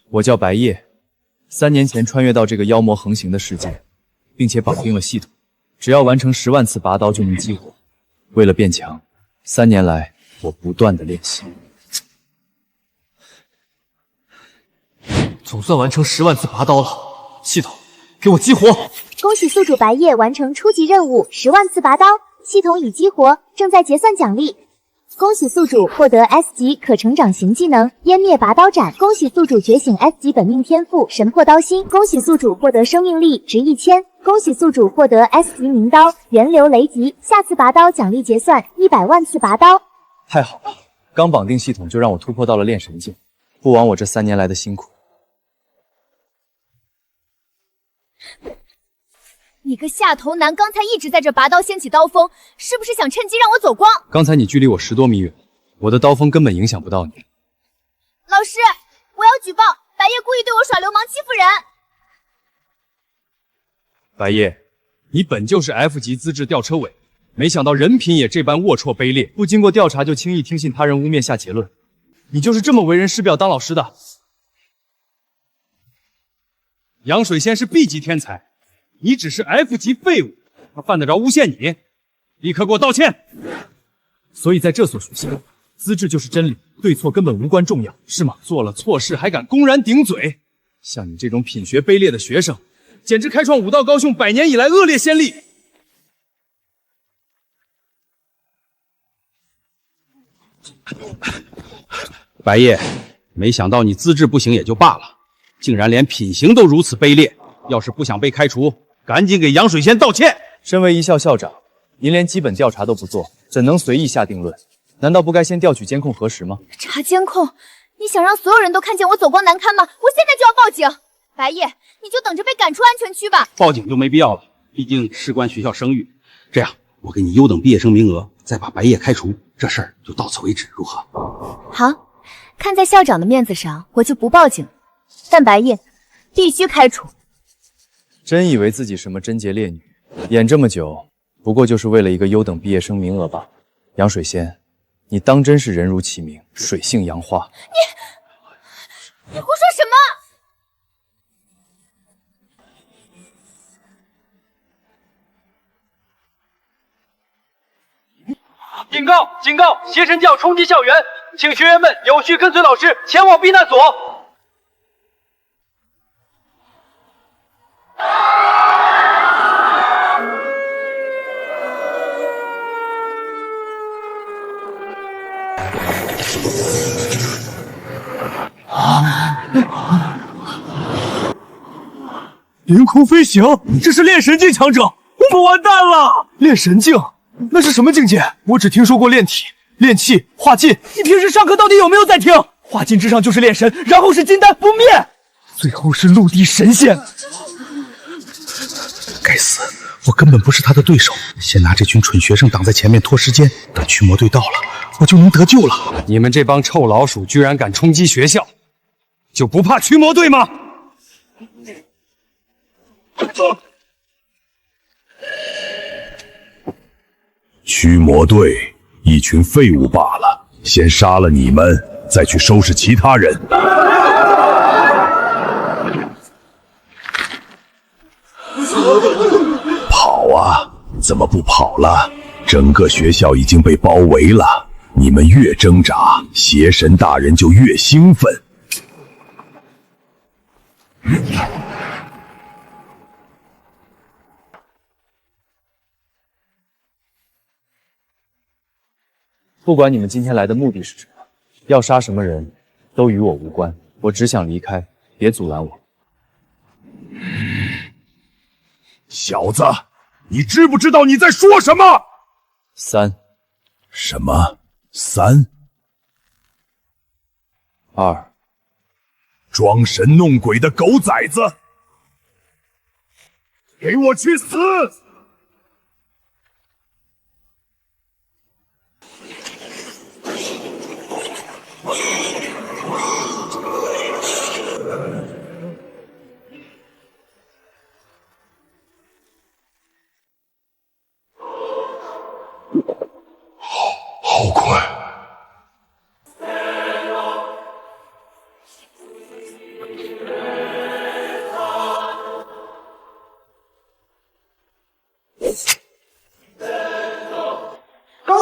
我叫白夜，3年前穿越到这个妖魔横行的世界，并且绑定了系统，只要完成10万次拔刀就能激活。为了变强，3年来我不断的练习。总算完成10万次拔刀了，系统，给我激活！恭喜宿主白夜完成初级任务10万次拔刀，系统已激活，正在结算奖励。恭喜宿主获得 S 级可成长型技能湮灭拔刀斩，恭喜宿主觉醒 S 级本命天赋神破刀心，恭喜宿主获得生命力值1000，恭喜宿主获得 S 级名刀源流雷击，下次拔刀奖励结算100万次拔刀。太好了，刚绑定系统就让我突破到了炼神境，不枉我这3年来的辛苦。你个下头男，刚才一直在这拔刀掀起刀锋，是不是想趁机让我走光？刚才你距离我10多米远，我的刀锋根本影响不到你。老师，我要举报白夜故意对我耍流氓欺负人。白夜，你本就是 F 级资质吊车尾，没想到人品也这般龌龊卑劣，不经过调查就轻易听信他人污蔑下结论。你就是这么为人师表当老师的？杨水仙是 B 级天才，你只是 F 级废物，他犯得着诬陷你？立刻给我道歉！所以在这所学校，资质就是真理，对错根本无关重要，是吗？做了错事还敢公然顶嘴，像你这种品学卑劣的学生，简直开创武道高雄100年以来恶劣先例。白夜，没想到你资质不行也就罢了，竟然连品行都如此卑劣。要是不想被开除，赶紧给杨水仙道歉。身为一校校长，您连基本调查都不做，怎能随意下定论？难道不该先调取监控核实吗？查监控？你想让所有人都看见我走光难堪吗？我现在就要报警！白夜，你就等着被赶出安全区吧。报警就没必要了，毕竟事关学校声誉。这样，我给你优等毕业生名额，再把白夜开除，这事儿就到此为止，如何？好，看在校长的面子上，我就不报警，但白夜必须开除。真以为自己什么贞洁烈女，演这么久，不过就是为了一个优等毕业生名额罢了。杨水仙，你当真是人如其名，水性杨花。你胡说什么？警告！警告！邪神教冲击校园，请学员们有序跟随老师前往避难所。凌空飞行，这是炼神境强者，我们完蛋了！炼神境，那是什么境界？我只听说过炼体、炼气、化劲，你平时上课到底有没有在听？化劲之上就是炼神，然后是金丹不灭，最后是陆地神仙。该死，我根本不是他的对手，先拿这群蠢学生挡在前面拖时间，等驱魔队到了，我就能得救了。你们这帮臭老鼠居然敢冲击学校，就不怕驱魔队吗？驱魔队一群废物罢了，先杀了你们，再去收拾其他人。跑啊！怎么不跑了？整个学校已经被包围了，你们越挣扎，邪神大人就越兴奋。不管你们今天来的目的是什么，要杀什么人，都与我无关。我只想离开，别阻拦我。小子，你知不知道你在说什么？3，什么？3、2，装神弄鬼的狗崽子，给我去死！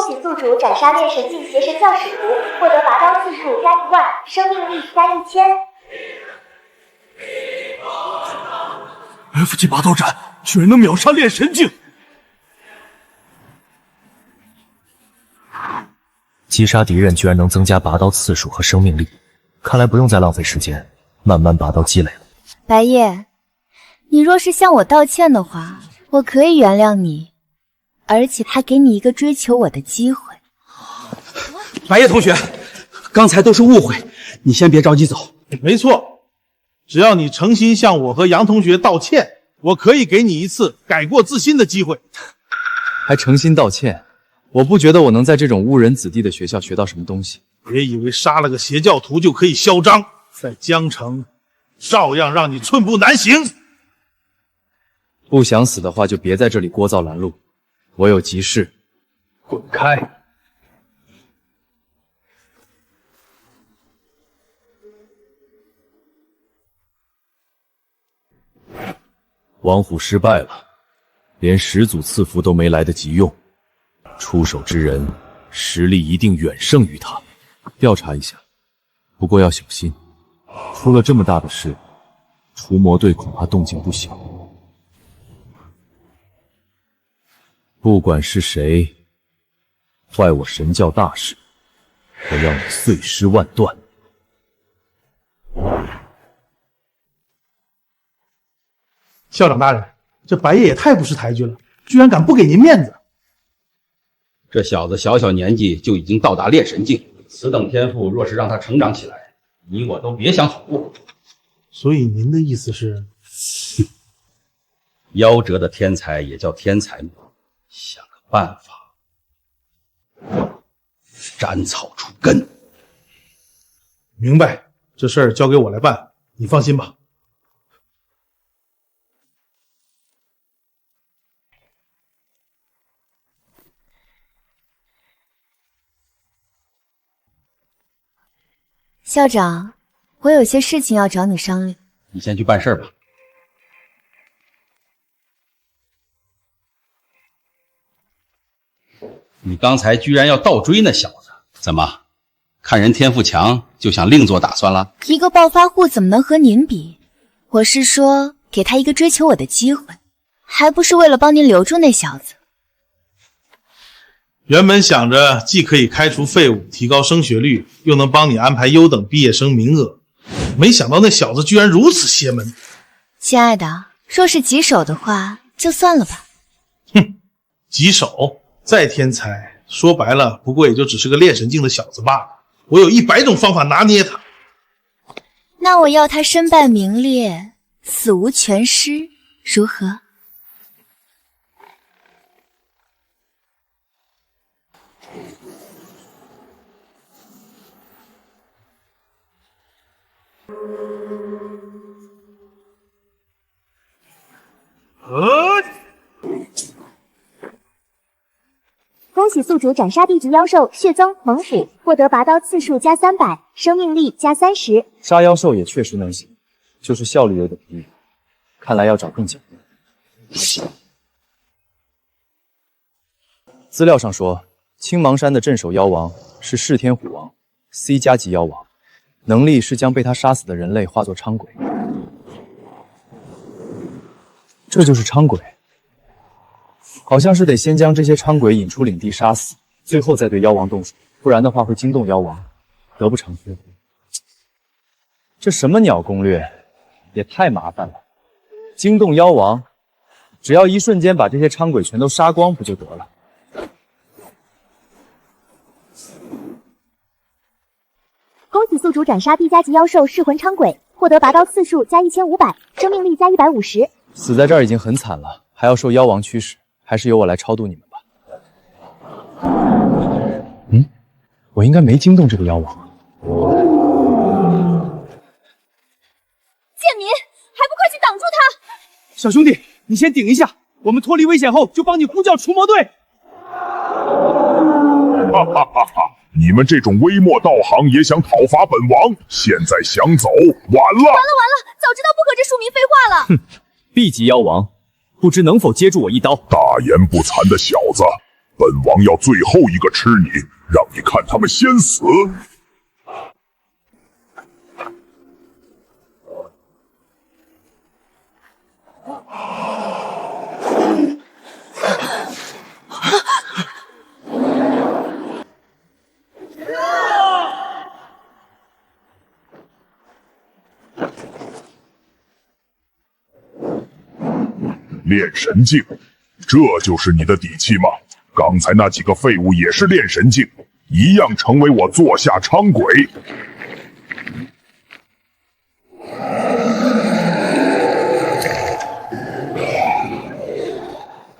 喜宿主斩杀炼神境邪神教使徒，获得拔刀次数加1万，生命力加1000。F 级拔刀斩居然能秒杀炼神境！击杀敌人居然能增加拔刀次数和生命力，看来不用再浪费时间，慢慢拔刀积累了。白夜，你若是向我道歉的话，我可以原谅你，而且还给你一个追求我的机会。白夜同学，刚才都是误会，你先别着急走。没错，只要你诚心向我和杨同学道歉，我可以给你一次改过自新的机会。还诚心道歉？我不觉得我能在这种误人子弟的学校学到什么东西。别以为杀了个邪教徒就可以嚣张，在江城照样让你寸步难行。不想死的话，就别在这里聒噪拦路。我有急事，滚开！王虎失败了，连10组赐福都没来得及用，出手之人实力一定远胜于他。调查一下，不过要小心，出了这么大的事，除魔队恐怕动静不小。不管是谁坏我神教大事，我要你碎尸万段。校长大人，这白夜也太不识抬举了，居然敢不给您面子。这小子小小年纪就已经到达炼神境，此等天赋若是让他成长起来，你我都别想好过。所以您的意思是，夭折的天才也叫天才吗？想个办法斩草除根。明白，这事儿交给我来办，你放心吧。校长，我有些事情要找你商量。你先去办事吧。你刚才居然要倒追那小子，怎么看人天赋强就想另做打算了？一个暴发户怎么能和您比？我是说给他一个追求我的机会，还不是为了帮您留住那小子。原本想着既可以开除废物，提高升学率，又能帮你安排优等毕业生名额，没想到那小子居然如此邪门。亲爱的，若是棘手的话，就算了吧。哼，棘手再天才，说白了不过也就只是个炼神境的小子罢了。我有100种方法拿捏他。那我要他身败名裂，死无全尸，如何？恭喜宿主斩杀地级妖兽血增猛虎，获得拔刀次数加300，生命力加30。杀妖兽也确实能行，就是效率有点低，看来要找更强的。资料上说，青芒山的镇守妖王是噬天虎王 ，C 加级妖王，能力是将被他杀死的人类化作伥鬼。这就是伥鬼，好像是得先将这些伥鬼引出领地杀死，最后再对妖王动手，不然的话会惊动妖王，得不偿失。这什么鸟攻略，也太麻烦了。惊动妖王，只要一瞬间把这些伥鬼全都杀光不就得了？恭喜宿主斩杀地加级妖兽噬魂伥鬼，获得拔刀次数加1500，生命力加150。死在这儿已经很惨了，还要受妖王驱使，还是由我来超度你们吧。我应该没惊动这个妖王。贱民，还不快去挡住他！小兄弟，你先顶一下，我们脱离危险后就帮你呼叫除魔队。哈哈哈哈！你们这种微末道行也想讨伐本王，现在想走，晚了！完了，早知道不和这庶民废话了。哼，B 级妖王，不知能否接住我一刀？大言不惭的小子，本王要最后一个吃你，让你看他们先死。炼神境，这就是你的底气吗？刚才那几个废物也是炼神境，一样成为我座下伥鬼。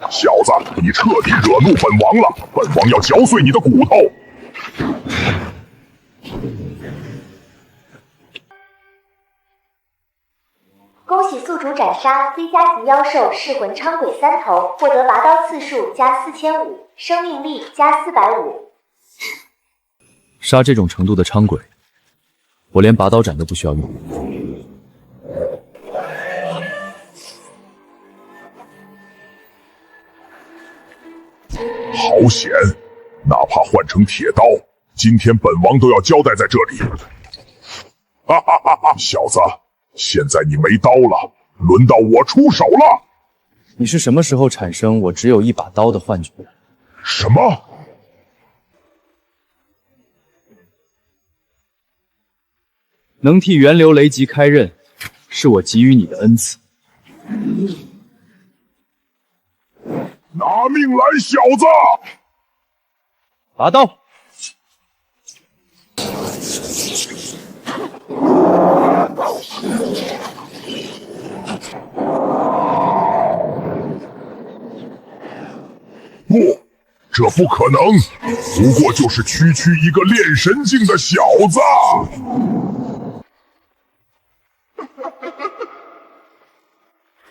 小子，你彻底惹怒本王了，本王要嚼碎你的骨头！恭喜宿主斩杀 C 加级妖兽噬魂伥鬼3头，获得拔刀次数加4500，生命力加450。杀这种程度的伥鬼，我连拔刀斩都不需要用。好险！哪怕换成铁刀，今天本王都要交代在这里。哈哈哈哈！小子，现在你没刀了，轮到我出手了。你是什么时候产生我只有一把刀的幻觉？什么？能替源流雷级开刃，是我给予你的恩赐。拿命来，小子！拔刀！不，这不可能，不过就是区一个炼神境的小子。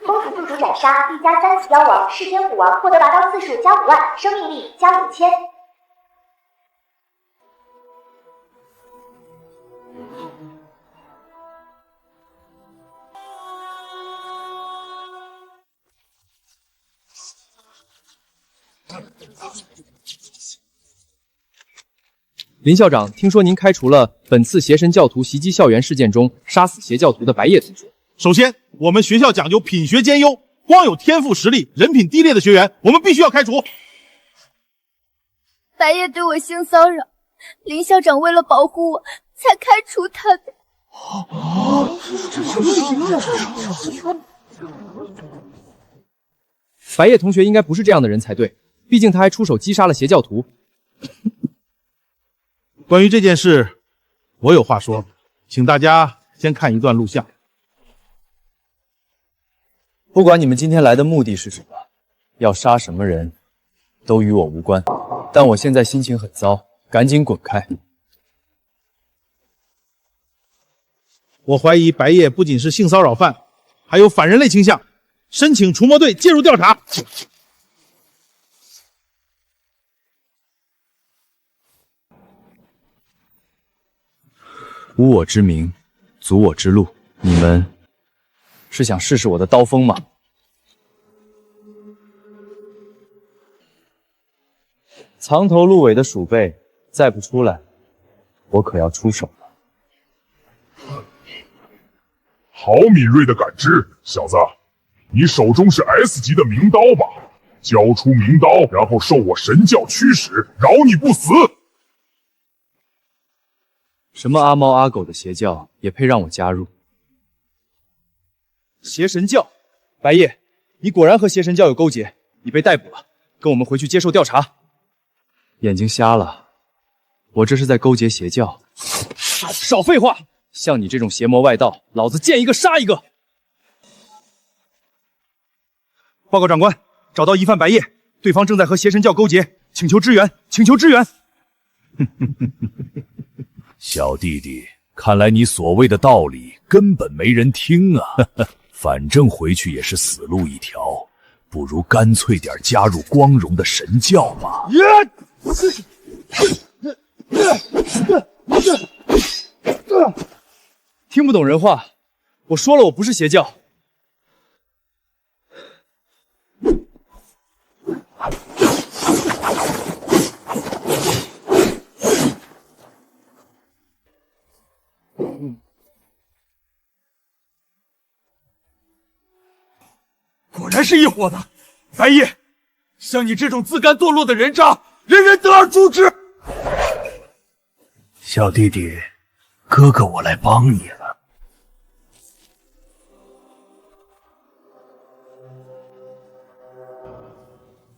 恭喜宿主斩杀 D 加3级妖王噬天虎王，获得拔刀次数加5万，生命力加5000。林校长，听说您开除了本次邪神教徒袭击校园事件中杀死邪教徒的白夜同学。首先，我们学校讲究品学兼优，光有天赋实力、人品低劣的学员，我们必须要开除。白夜对我性骚扰，林校长为了保护我，才开除他的。白夜同学应该不是这样的人才对，毕竟他还出手击杀了邪教徒。关于这件事，我有话说，请大家先看一段录像。不管你们今天来的目的是什么，要杀什么人，都与我无关。但我现在心情很糟，赶紧滚开！我怀疑白夜不仅是性骚扰犯，还有反人类倾向，申请除魔队介入调查。无我之名，阻我之路。你们是想试试我的刀锋吗？藏头露尾的鼠辈，再不出来，我可要出手了。好敏锐的感知，小子，你手中是 S 级的明刀吧？交出明刀，然后受我神教驱使，饶你不死。什么阿猫阿狗的邪教也配让我加入？邪神教，白夜，你果然和邪神教有勾结，你被逮捕了，跟我们回去接受调查。眼睛瞎了？我这是在勾结邪教？少废话！像你这种邪魔外道，老子见一个杀一个！报告长官，找到疑犯白夜，对方正在和邪神教勾结，请求支援，请求支援！小弟弟，看来你所谓的道理根本没人听啊！反正回去也是死路一条，不如干脆点加入光荣的神教吧。听不懂人话，我说了我不是邪教。然是一伙的。白夜，像你这种自甘堕落的人渣，人人得而诛之。小弟弟，哥哥我来帮你了。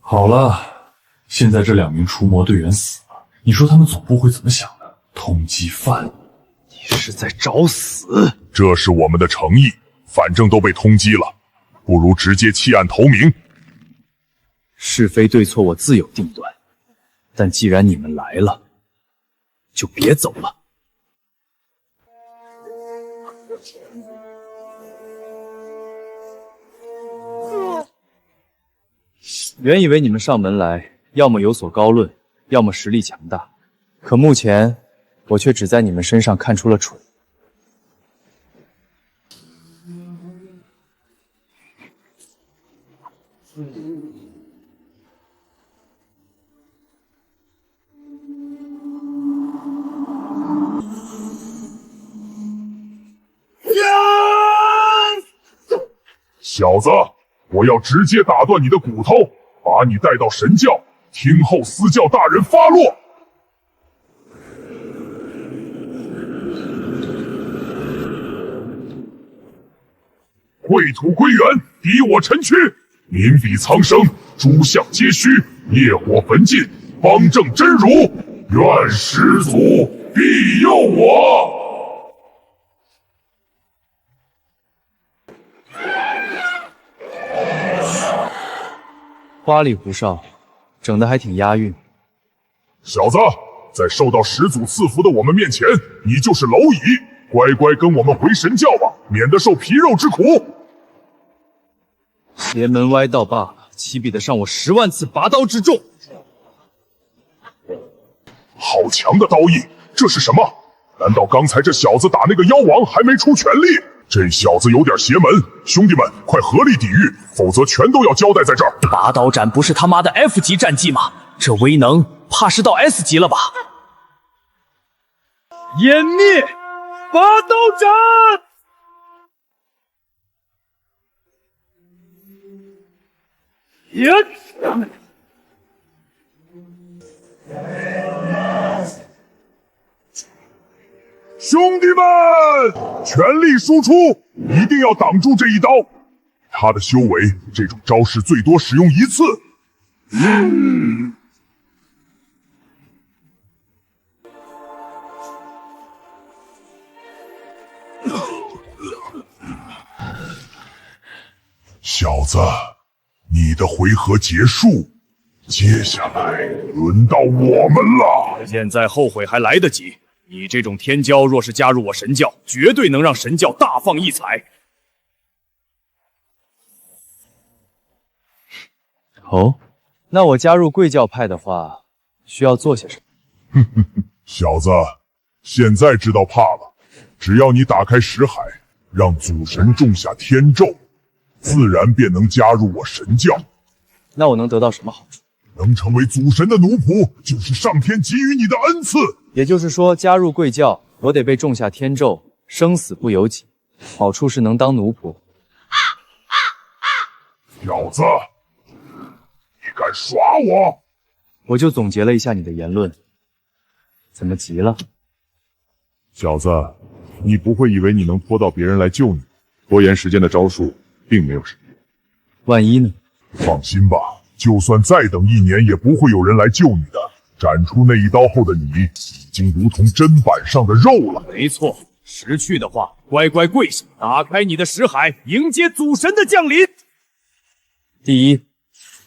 好了，现在这2名除魔队员死了，你说他们总部会怎么想的？通缉犯，你是在找死！这是我们的诚意，反正都被通缉了，不如直接弃暗投明。是非对错我自有定断，但既然你们来了，就别走了。原以为你们上门来，要么有所高论，要么实力强大，可目前我却只在你们身上看出了蠢。小子，我要直接打断你的骨头，把你带到神教，听候司教大人发落。秽土归元，敌我臣躯，民比苍生，诸相皆虚，业火焚尽，方正真如，愿始祖庇佑我。花里胡哨，整得还挺押韵。小子，在受到始祖赐福的我们面前，你就是蝼蚁，乖乖跟我们回神教吧，免得受皮肉之苦。邪门歪道罢了，岂比得上我10万次拔刀之重？好强的刀艺，这是什么？难道刚才这小子打那个妖王还没出全力？这小子有点邪门，兄弟们，快合力抵御，否则全都要交代在这儿。拔刀斩不是他妈的 F 级战绩吗？这威能怕是到 S 级了吧？湮灭，拔刀斩！也。兄弟们，全力输出，一定要挡住这一刀。他的修为，这种招式最多使用1次。小子，你的回合结束，接下来轮到我们了。现在后悔还来得及。你这种天骄，若是加入我神教，绝对能让神教大放异彩。哦，那我加入贵教派的话，需要做些什么？小子，现在知道怕了。只要你打开识海，让祖神种下天咒，自然便能加入我神教。那我能得到什么好处？能成为祖神的奴仆，就是上天给予你的恩赐。也就是说，加入贵教，我得被种下天咒，生死不由己。好处是能当奴仆。小子，你敢耍我？我就总结了一下你的言论，怎么急了？小子，你不会以为你能拖到别人来救你？拖延时间的招数并没有什么。万一呢？放心吧，就算再等1年，也不会有人来救你的。斩出那一刀后的你，已经如同砧板上的肉了。没错，识趣的话，乖乖跪下，打开你的识海，迎接祖神的降临。第一，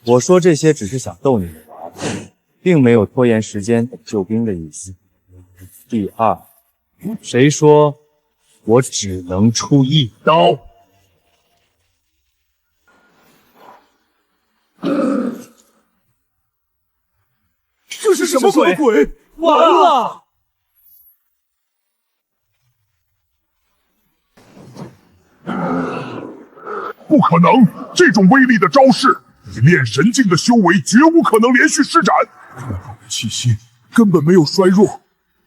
我说这些只是想逗你们玩，并没有拖延时间救兵的意思。第二，谁说我只能出1刀？这是什么鬼？完了！不可能！这种威力的招式，以炼神境的修为绝无可能连续施展。气息根本没有衰弱，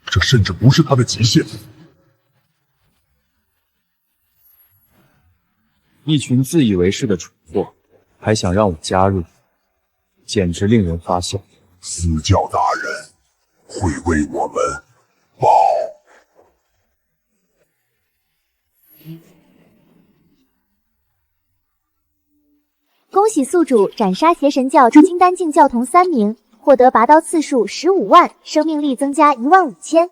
这甚至不是他的极限。一群自以为是的蠢货，还想让我加入，简直令人发笑。私教大人会为我们报。恭喜宿主斩杀邪神教金丹境教童3名，获得拔刀次数15万，生命力增加15000。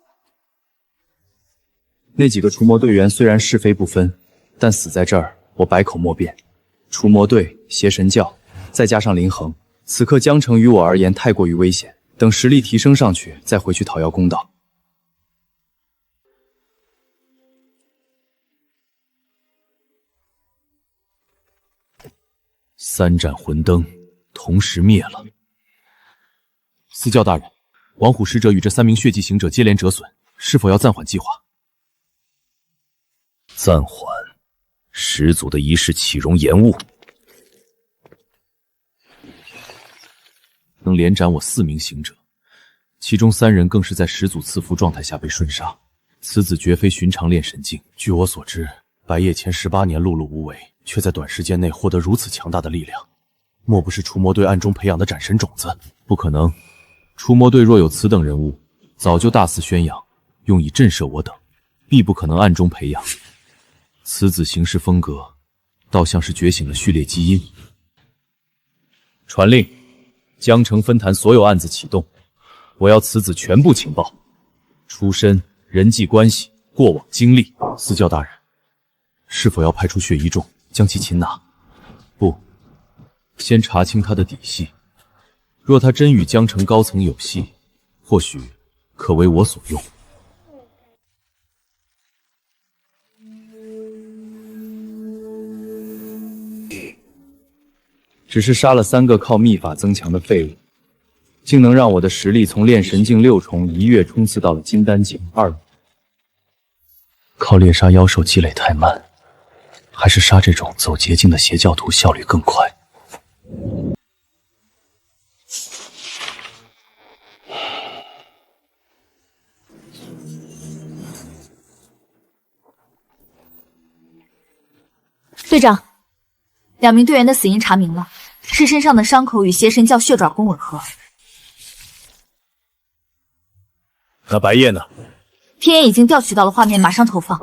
那几个除魔队员虽然是非不分，但死在这儿，我百口莫辩。除魔队、邪神教，再加上林恒，此刻江城于我而言太过于危险。等实力提升上去，再回去讨要公道。3盏魂灯同时灭了。司教大人，王虎使者与这3名血迹行者接连折损，是否要暂缓计划？暂缓，始祖的仪式岂容延误？能连斩我4名行者，其中3人更是在始祖赐福状态下被瞬杀。此子绝非寻常炼神境。据我所知，白夜前18年碌碌无为，却在短时间内获得如此强大的力量，莫不是除魔队暗中培养的斩神种子？不可能，除魔队若有此等人物，早就大肆宣扬，用以震慑我等，必不可能暗中培养。此子行事风格，倒像是觉醒了序列基因。传令，江城分坛所有案子启动，我要此子全部情报，出身、人际关系、过往经历。司教大人，是否要派出血衣众将其擒拿？不，先查清他的底细。若他真与江城高层有隙，或许可为我所用。只是杀了3个靠秘法增强的废物，竟能让我的实力从炼神境6重一跃冲刺到了金丹境2重。靠猎杀妖兽积累太慢，还是杀这种走捷径的邪教徒效率更快。队长，2名队员的死因查明了，是身上的伤口与邪神教血爪功吻合。那白夜呢？天眼已经调取到了画面，马上投放。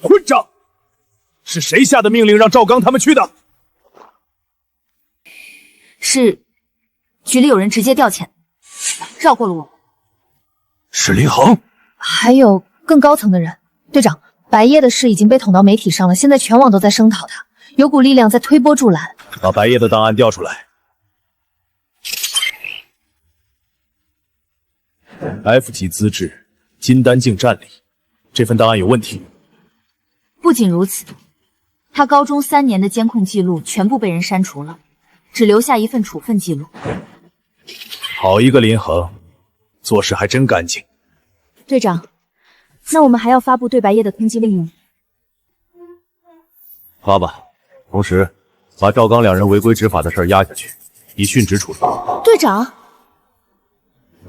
混账！是谁下的命令让赵刚他们去的？是局里有人直接调遣，绕过了我。是林恒，还有更高层的人。队长，白夜的事已经被捅到媒体上了，现在全网都在声讨他，有股力量在推波助澜。把白夜的档案调出来。F 级资质，金丹境战力，这份档案有问题。不仅如此，他高中3年的监控记录全部被人删除了，只留下一份处分记录。好一个林恒，做事还真干净。队长，那我们还要发布对白夜的通缉令吗？发吧，同时把赵刚2人违规执法的事压下去，以殉职处理。队长，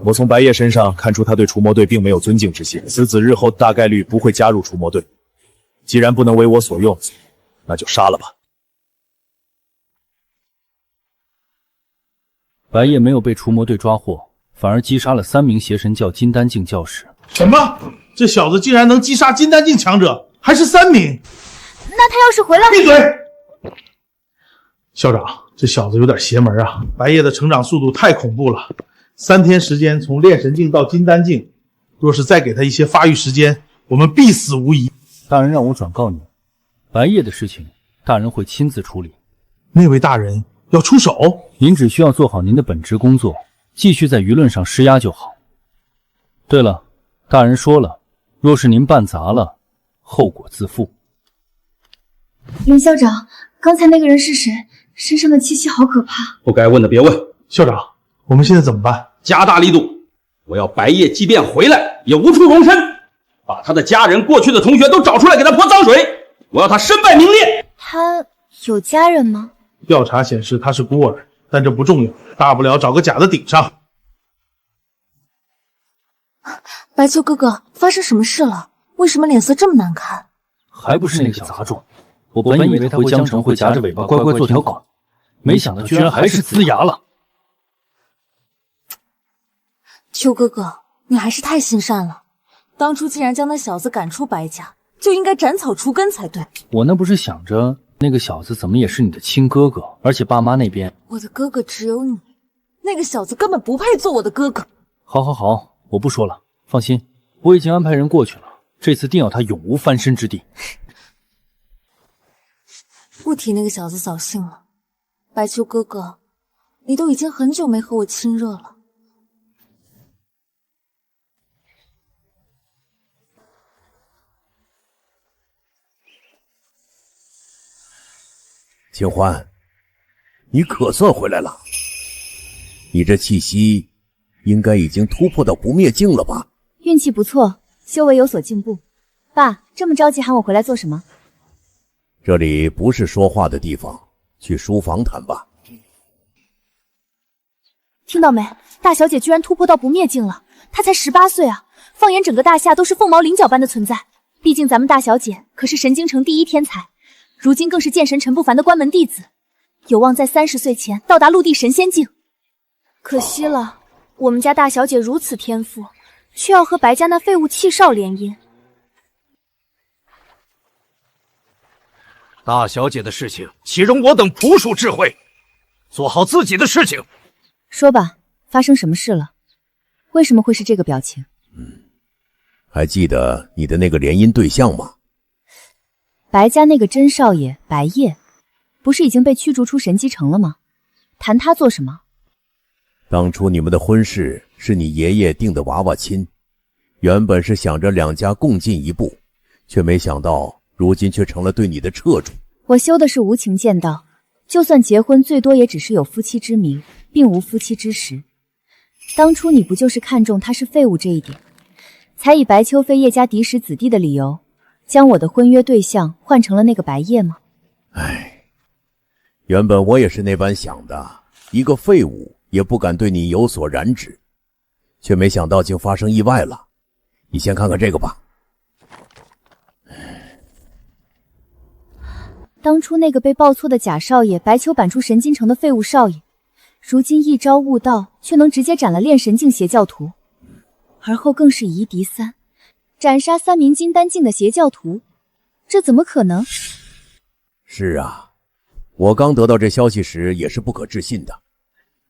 我从白夜身上看出他对除魔队并没有尊敬之心，此子日后大概率不会加入除魔队。既然不能为我所用，那就杀了吧。白夜没有被除魔队抓获，反而击杀了3名邪神教金丹境教士。什么？这小子竟然能击杀金丹境强者，还是3名？那他要是回来……闭嘴！校长，这小子有点邪门啊！白夜的成长速度太恐怖了，3天时间从炼神境到金丹境，若是再给他一些发育时间，我们必死无疑。大人让我转告你，白夜的事情，大人会亲自处理。那位大人要出手？您只需要做好您的本职工作，继续在舆论上施压就好。对了，大人说了，若是您办砸了，后果自负。林校长，刚才那个人是谁？身上的气息好可怕。不该问的别问。校长，我们现在怎么办？加大力度，我要白夜即便回来也无处容身，把他的家人、过去的同学都找出来给他泼脏水，我要他身败名裂。他有家人吗？调查显示他是孤儿，但这不重要，大不了找个假的顶上。白秋哥哥，发生什么事了？为什么脸色这么难看？还不是那个小杂种！我本以为他回江城会夹着尾巴乖乖做条狗，没想到居然还是呲牙了。秋哥哥，你还是太心善了。当初既然将那小子赶出白家，就应该斩草除根才对。我那不是想着那个小子怎么也是你的亲哥哥，而且爸妈那边……我的哥哥只有你，那个小子根本不配做我的哥哥。好，我不说了，放心，我已经安排人过去了，这次定要他永无翻身之地。不提那个小子扫兴了，白秋哥哥，你都已经很久没和我亲热了。清欢，你可算回来了。你这气息应该已经突破到不灭境了吧？运气不错，修为有所进步。爸，这么着急喊我回来做什么？这里不是说话的地方，去书房谈吧。听到没？大小姐居然突破到不灭境了，她才18岁啊！放眼整个大夏都是凤毛麟角般的存在。毕竟咱们大小姐可是神京城第一天才，如今更是剑神陈不凡的关门弟子，有望在30岁前到达陆地神仙境。可惜了，我们家大小姐如此天赋，却要和白家那废物气少联姻。大小姐的事情，岂容我等仆属智慧？做好自己的事情。说吧，发生什么事了？为什么会是这个表情？还记得你的那个联姻对象吗？白家那个真少爷白夜，不是已经被驱逐出神机城了吗？谈他做什么？当初你们的婚事是你爷爷定的娃娃亲，原本是想着两家共进一步，却没想到如今却成了对你的掣肘。我修的是无情剑道，就算结婚，最多也只是有夫妻之名，并无夫妻之实。当初你不就是看中他是废物这一点，才以白秋非叶家嫡实子弟的理由，将我的婚约对象换成了那个白夜吗？唉，原本我也是那般想的，一个废物也不敢对你有所染指，却没想到竟发生意外了。你先看看这个吧。当初那个被报错的假少爷白秋搬出神金城的废物少爷，如今一招悟道，却能直接斩了炼神境邪教徒，而后更是以一敌3，斩杀3名金丹境的邪教徒，这怎么可能？是啊，我刚得到这消息时也是不可置信的，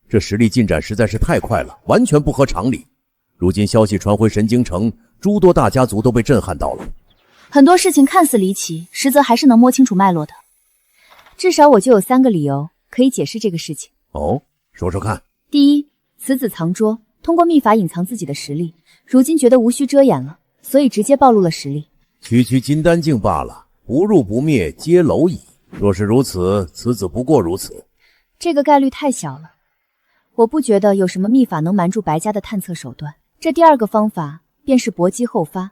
这实力进展实在是太快了，完全不合常理。如今消息传回神京城，诸多大家族都被震撼到了。很多事情看似离奇，实则还是能摸清楚脉络的。至少我就有3个理由可以解释这个事情。哦，说说看。第一，此子藏拙，通过秘法隐藏自己的实力，如今觉得无需遮掩了，所以直接暴露了实力。区区金丹境罢了，不入不灭皆蝼蚁。若是如此，此子不过如此。这个概率太小了，我不觉得有什么秘法能瞒住白家的探测手段。这第2个方法便是搏击后发，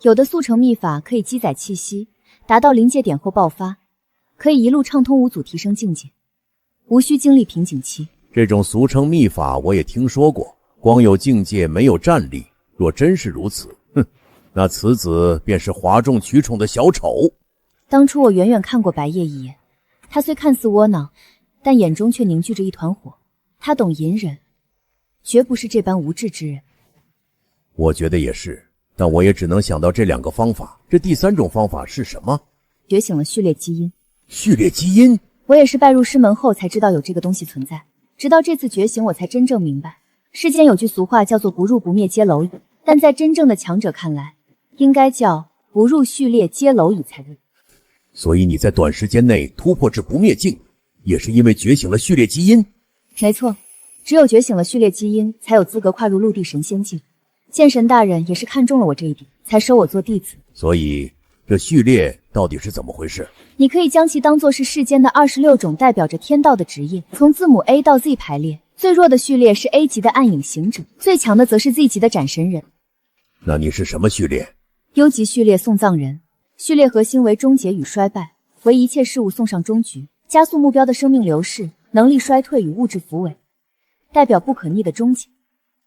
有的速成秘法可以积载气息，达到临界点后爆发，可以一路畅通无阻提升境界，无需经历瓶颈期。这种俗称秘法我也听说过，光有境界没有战力，若真是如此，那此子便是哗众取宠的小丑。当初我远远看过白夜一眼，他虽看似窝囊，但眼中却凝聚着一团火。他懂隐忍，绝不是这般无志之人。我觉得也是，但我也只能想到这2个方法。这第3种方法是什么？觉醒了序列基因。序列基因？我也是拜入师门后才知道有这个东西存在，直到这次觉醒我才真正明白，世间有句俗话叫做不入不灭皆蝼蚁，但在真正的强者看来，应该叫不入序列皆蝼蚁才对。所以你在短时间内突破至不灭境，也是因为觉醒了序列基因？没错，只有觉醒了序列基因，才有资格跨入陆地神仙境。剑神大人也是看中了我这一点，才收我做弟子。所以这序列到底是怎么回事？你可以将其当作是世间的26种代表着天道的职业，从字母 A 到 Z 排列，最弱的序列是 A 级的暗影行者，最强的则是 Z 级的斩神人。那你是什么序列？优级序列送葬人，序列核心为终结与衰败，为一切事物送上终局，加速目标的生命流逝，能力衰退与物质符尾，代表不可逆的终结。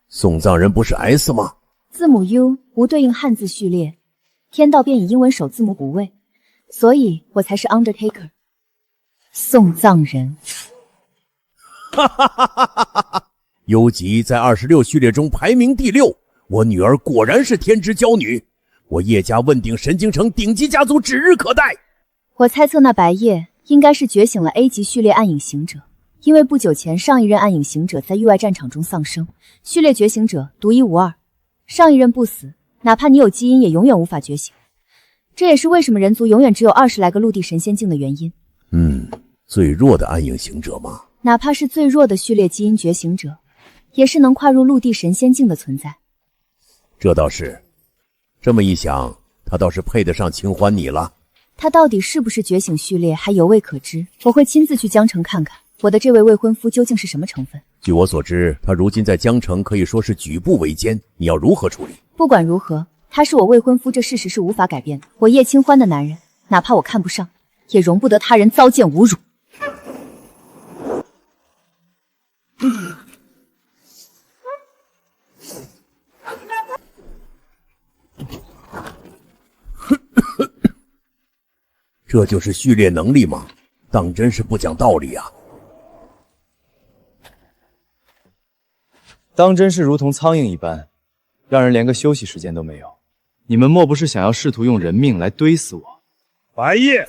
送葬人不是 S 吗？字母 U 无对应汉字序列，天道便以英文首字母补位，所以我才是 Undertaker， 送葬人。哈哈哈哈哈哈！优吉在26序列中排名第6，我女儿果然是天之骄女，我叶家问鼎神京城顶级家族指日可待。我猜测那白夜应该是觉醒了 A 级序列暗影行者，因为不久前上一任暗影行者在域外战场中丧生，序列觉醒者独一无二，上一任不死，哪怕你有基因也永远无法觉醒。这也是为什么人族永远只有20来个陆地神仙境的原因。最弱的暗影行者吗？哪怕是最弱的序列基因觉醒者，也是能跨入陆地神仙境的存在。这倒是，这么一想，他倒是配得上清欢你了。他到底是不是觉醒序列还犹未可知，我会亲自去江城看看我的这位未婚夫究竟是什么成分。据我所知，他如今在江城可以说是举步维艰，你要如何处理？不管如何，他是我未婚夫，这事实是无法改变的。我叶清欢的男人，哪怕我看不上，也容不得他人遭见侮辱。这就是序列能力吗？当真是不讲道理啊！当真是如同苍蝇一般，让人连个休息时间都没有。你们莫不是想要试图用人命来堆死我？白夜，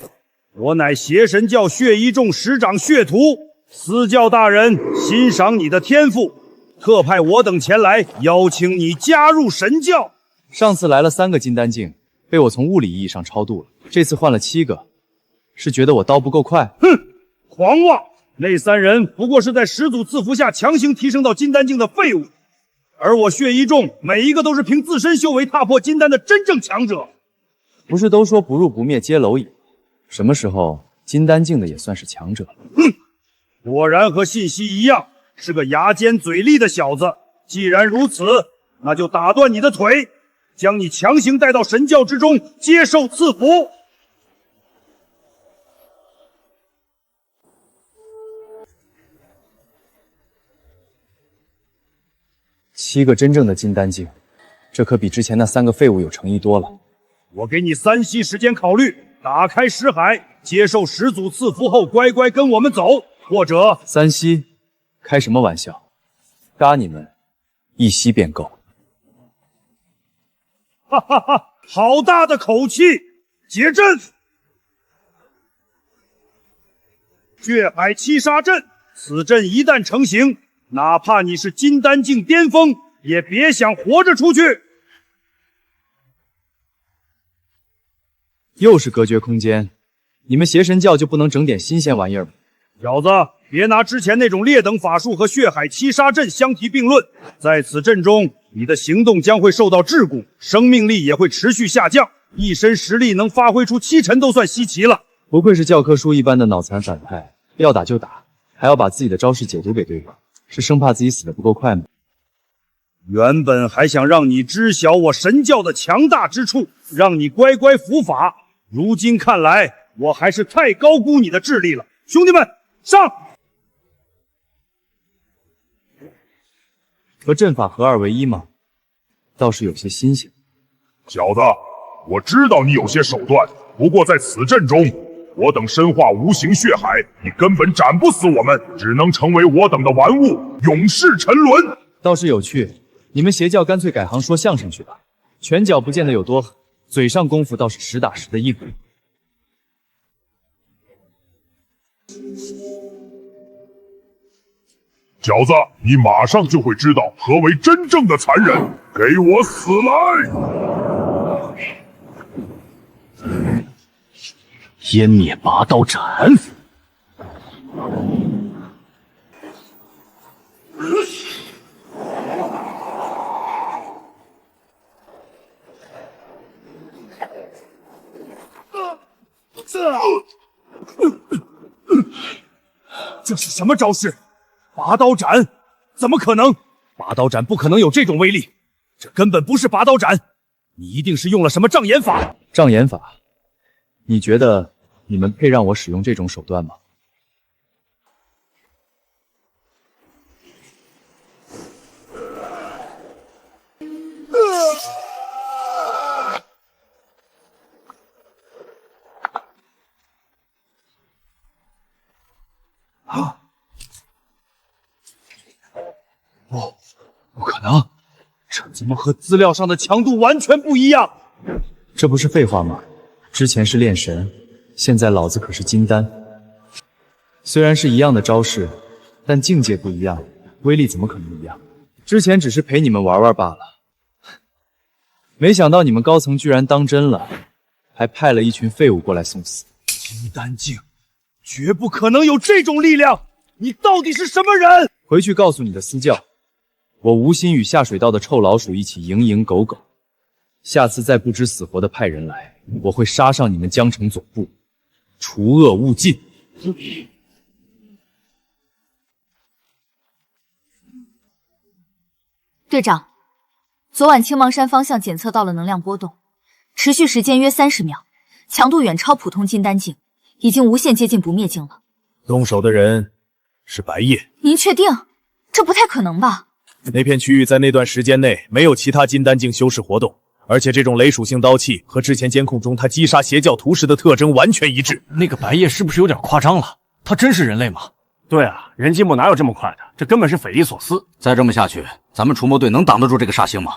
我乃邪神教血一众师长血徒，司教大人欣赏你的天赋，特派我等前来邀请你加入神教。上次来了3个金丹境，被我从物理意义上超度了，这次换了7个，是觉得我刀不够快？哼，狂妄！那3人不过是在始祖赐福下强行提升到金丹境的废物，而我血一众每一个都是凭自身修为踏破金丹的真正强者。不是都说不入不灭皆蝼蚁？什么时候金丹境的也算是强者了？果然和信息一样，是个牙尖嘴利的小子。既然如此，那就打断你的腿，将你强行带到神教之中，接受赐福。7个真正的金丹境，这可比之前那3个废物有诚意多了。我给你3息时间考虑，打开识海，接受始祖赐福后，乖乖跟我们走，或者3息？开什么玩笑？嘎你们1息便够。哈哈哈！好大的口气！结阵！血海七杀阵，此阵一旦成型，哪怕你是金丹境巅峰，也别想活着出去。又是隔绝空间，你们邪神教就不能整点新鲜玩意儿吗？小子，别拿之前那种劣等法术和血海七杀阵相提并论。在此阵中，你的行动将会受到桎梏，生命力也会持续下降，一身实力能发挥出7成都算稀奇了。不愧是教科书一般的脑残反派，要打就打，还要把自己的招式解读给对方，是生怕自己死得不够快吗？原本还想让你知晓我神教的强大之处，让你乖乖伏法。如今看来，我还是太高估你的智力了。兄弟们，上！和阵法合2为1吗？倒是有些新鲜。小子，我知道你有些手段，不过在此阵中，我等身化无形血海，你根本斩不死我们，只能成为我等的玩物，永世沉沦。倒是有趣，你们邪教干脆改行说相声去吧，拳脚不见得有多狠，嘴上功夫倒是实打实的硬。小子，你马上就会知道何为真正的残忍！给我死来！湮灭拔刀斩！这是什么招式？拔刀斩？怎么可能？拔刀斩不可能有这种威力，这根本不是拔刀斩，你一定是用了什么障眼法。障眼法？你觉得你们配让我使用这种手段吗？怎么和资料上的强度完全不一样？这不是废话吗？之前是炼神，现在老子可是金丹。虽然是一样的招式，但境界不一样，威力怎么可能一样？之前只是陪你们玩玩罢了，没想到你们高层居然当真了，还派了一群废物过来送死。金丹境绝不可能有这种力量！你到底是什么人？回去告诉你的私教，我无心与下水道的臭老鼠一起蝇营狗苟。下次再不知死活的派人来，我会杀上你们江城总部，除恶务尽。队长，昨晚青芒山方向检测到了能量波动，持续时间约30秒，强度远超普通金丹境，已经无限接近不灭境了。动手的人是白夜。您确定？这不太可能吧？那片区域在那段时间内没有其他金丹境修士活动，而且这种雷属性刀器和之前监控中他击杀邪教徒时的特征完全一致。那个白夜是不是有点夸张了？他真是人类吗？对啊，人机木哪有这么快的？这根本是匪夷所思。再这么下去，咱们除魔队能挡得住这个煞星吗？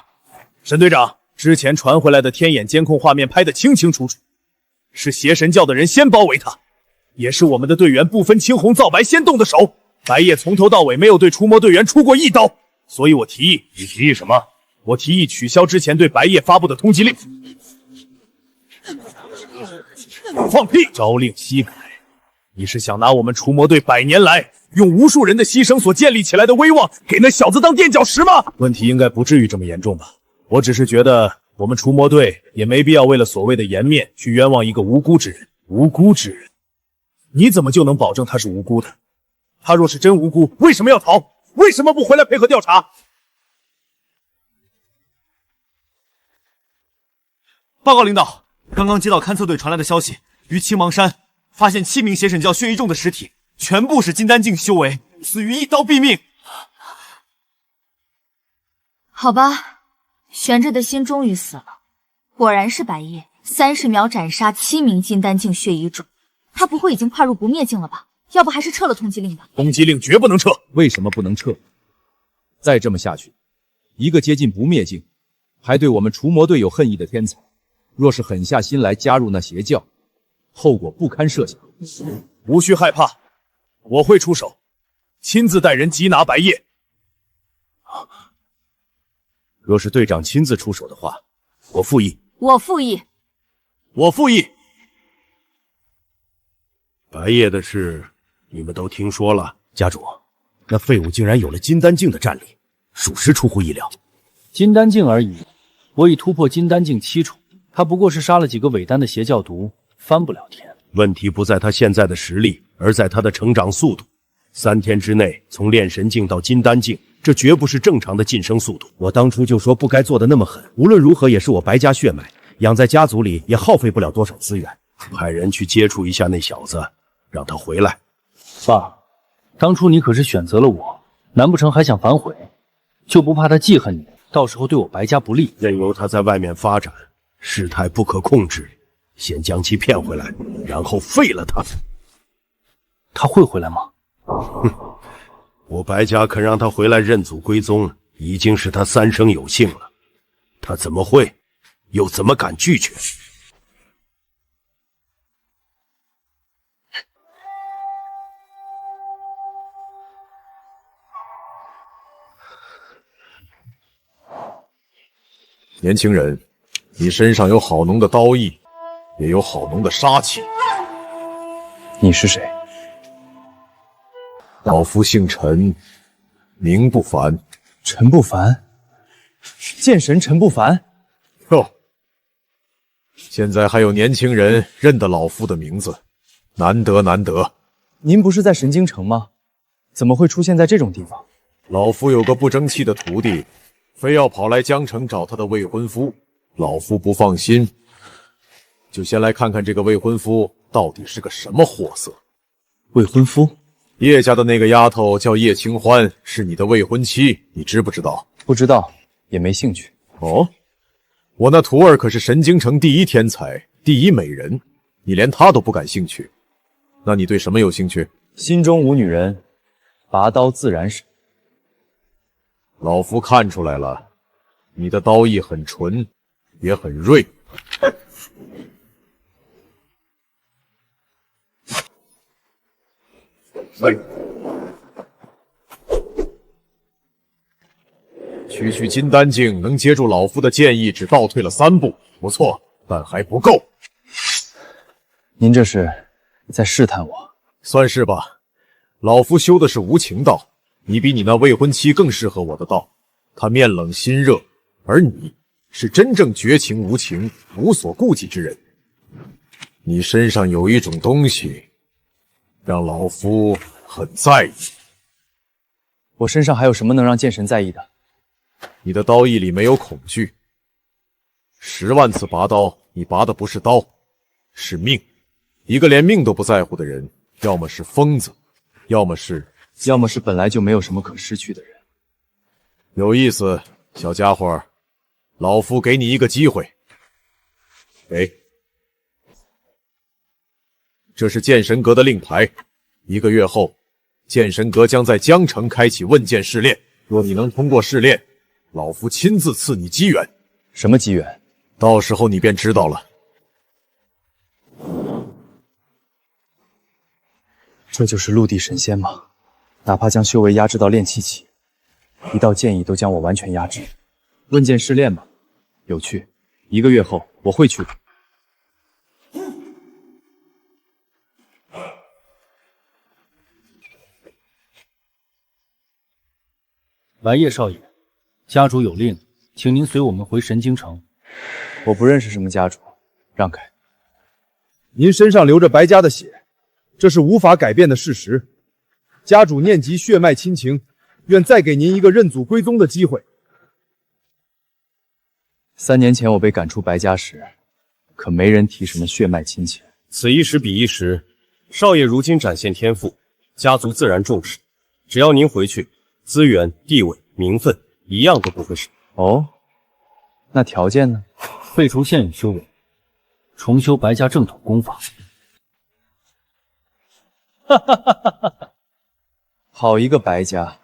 沈队长，之前传回来的天眼监控画面拍得清清楚楚，是邪神教的人先包围他，也是我们的队员不分青红皂白先动的手。白夜从头到尾没有对除魔队员出过一刀，所以我提议。你提议什么？我提议取消之前对白夜发布的通缉令。放屁！朝令夕改。你是想拿我们除魔队100年来用无数人的牺牲所建立起来的威望，给那小子当垫脚石吗？问题应该不至于这么严重吧？我只是觉得我们除魔队也没必要为了所谓的颜面去冤枉一个无辜之人。无辜之人？你怎么就能保证他是无辜的？他若是真无辜，为什么要逃？为什么不回来配合调查？报告领导，刚刚接到勘测队传来的消息，于青芒山发现7名邪神教血裔众的尸体，全部是金丹境修为，死于一刀毙命。好吧，悬着的心终于死了，果然是白夜，30秒斩杀7名金丹境血裔众，他不会已经跨入不灭境了吧？要不还是撤了通缉令吧。通缉令绝不能撤。为什么不能撤？再这么下去，一个接近不灭境，还对我们除魔队有恨意的天才，若是狠下心来加入那邪教，后果不堪设想。无需害怕，我会出手，亲自带人缉拿白夜。若是队长亲自出手的话，我附议。我附议。我附议。白夜的事你们都听说了？家主，那废物竟然有了金丹境的战力，属实出乎意料。金丹境而已，我已突破金丹境7重，他不过是杀了几个伪丹的邪教徒，翻不了天。问题不在他现在的实力，而在他的成长速度。3天之内从炼神境到金丹境，这绝不是正常的晋升速度。我当初就说不该做的那么狠，无论如何也是我白家血脉，养在家族里也耗费不了多少资源。派人去接触一下那小子，让他回来。爸，当初你可是选择了我，难不成还想反悔？就不怕他记恨你，到时候对我白家不利？任由他在外面发展，事态不可控制，先将其骗回来，然后废了他。他会回来吗？哼，我白家肯让他回来认祖归宗，已经是他3生有幸了。他怎么会，又怎么敢拒绝？年轻人，你身上有好浓的刀意，也有好浓的杀气。你是谁？老夫姓陈，名不凡。陈不凡？剑神陈不凡？哟，现在还有年轻人认得老夫的名字，难得难得。您不是在神京城吗？怎么会出现在这种地方？老夫有个不争气的徒弟，非要跑来江城找他的未婚夫，老夫不放心，就先来看看这个未婚夫到底是个什么货色。未婚夫？叶家的那个丫头叫叶清欢，是你的未婚妻，你知不知道？不知道，也没兴趣。哦，我那徒儿可是神京城第一天才，第一美人，你连她都不感兴趣，那你对什么有兴趣？心中无女人，拔刀自然是。老夫看出来了，你的刀艺很纯，也很锐。区区金丹境能接住老夫的剑意，只倒退了3步，不错，但还不够。您这是在试探我？算是吧。老夫修的是无情道，你比你那未婚妻更适合我的道。她面冷心热，而你是真正绝情无情、无所顾忌之人。你身上有一种东西，让老夫很在意。我身上还有什么能让剑神在意的？你的刀意里没有恐惧。10万次拔刀，你拔的不是刀，是命。一个连命都不在乎的人，要么是疯子，要么是本来就没有什么可失去的人。有意思，小家伙，老夫给你一个机会。这是剑神阁的令牌，1个月后，剑神阁将在江城开启问剑试炼。若你能通过试炼，老夫亲自赐你机缘。什么机缘？到时候你便知道了。这就是陆地神仙吗？哪怕将修为压制到炼气期，一道剑意都将我完全压制。问剑试炼吧，有趣。1个月后我会去的。白夜少爷，家主有令，请您随我们回神京城。我不认识什么家主，让开。您身上流着白家的血，这是无法改变的事实。家主念及血脉亲情，愿再给您一个认祖归宗的机会。3年前我被赶出白家时，可没人提什么血脉亲情。此一时彼一时，少爷如今展现天赋，家族自然重视。只要您回去，资源、地位、名分一样都不会少。哦，那条件呢？废除现有修为，重修白家正统功法。哈哈哈哈哈！好一个白家，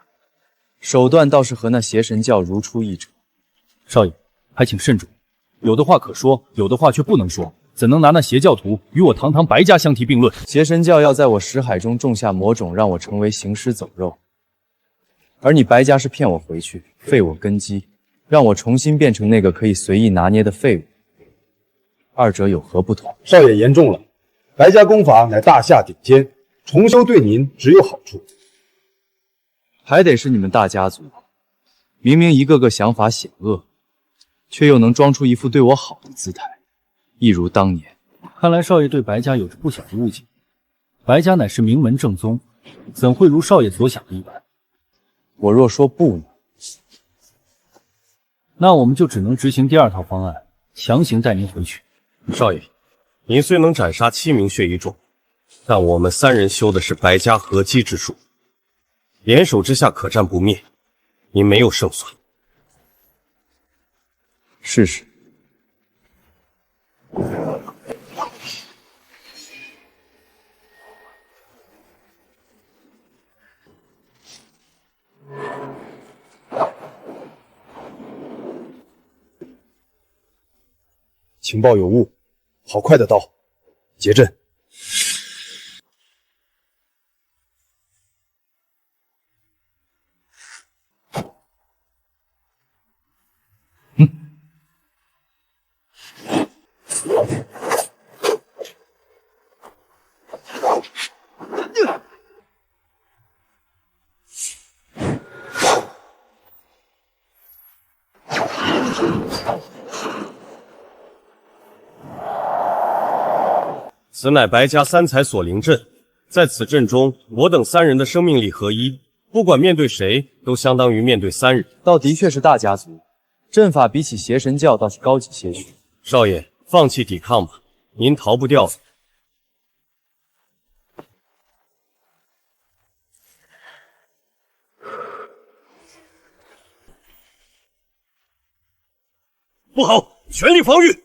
手段倒是和那邪神教如出一辙。少爷，还请慎重，有的话可说，有的话却不能说，怎能拿那邪教徒与我堂堂白家相提并论？邪神教要在我识海中种下魔种，让我成为行尸走肉。而你白家是骗我回去，废我根基，让我重新变成那个可以随意拿捏的废物。二者有何不同？少爷言重了，白家功法乃大夏顶尖，重修对您只有好处。还得是你们大家族，明明一个个想法险恶，却又能装出一副对我好的姿态，一如当年。看来少爷对白家有着不小的误解。白家乃是名门正宗，怎会如少爷所想的一般？我若说不呢？那我们就只能执行第2套方案，强行带您回去。少爷，您虽能斩杀7名血衣众，但我们3人修的是白家合击之术，联手之下可战不灭，您没有胜算。试试。情报有误，好快的刀，结阵。此乃白家3才锁灵阵，在此阵中，我等3人的生命力合一，不管面对谁，都相当于面对3人。倒的确是大家族，阵法比起邪神教倒是高级些许。少爷，放弃抵抗吧，您逃不掉的。不好，全力防御！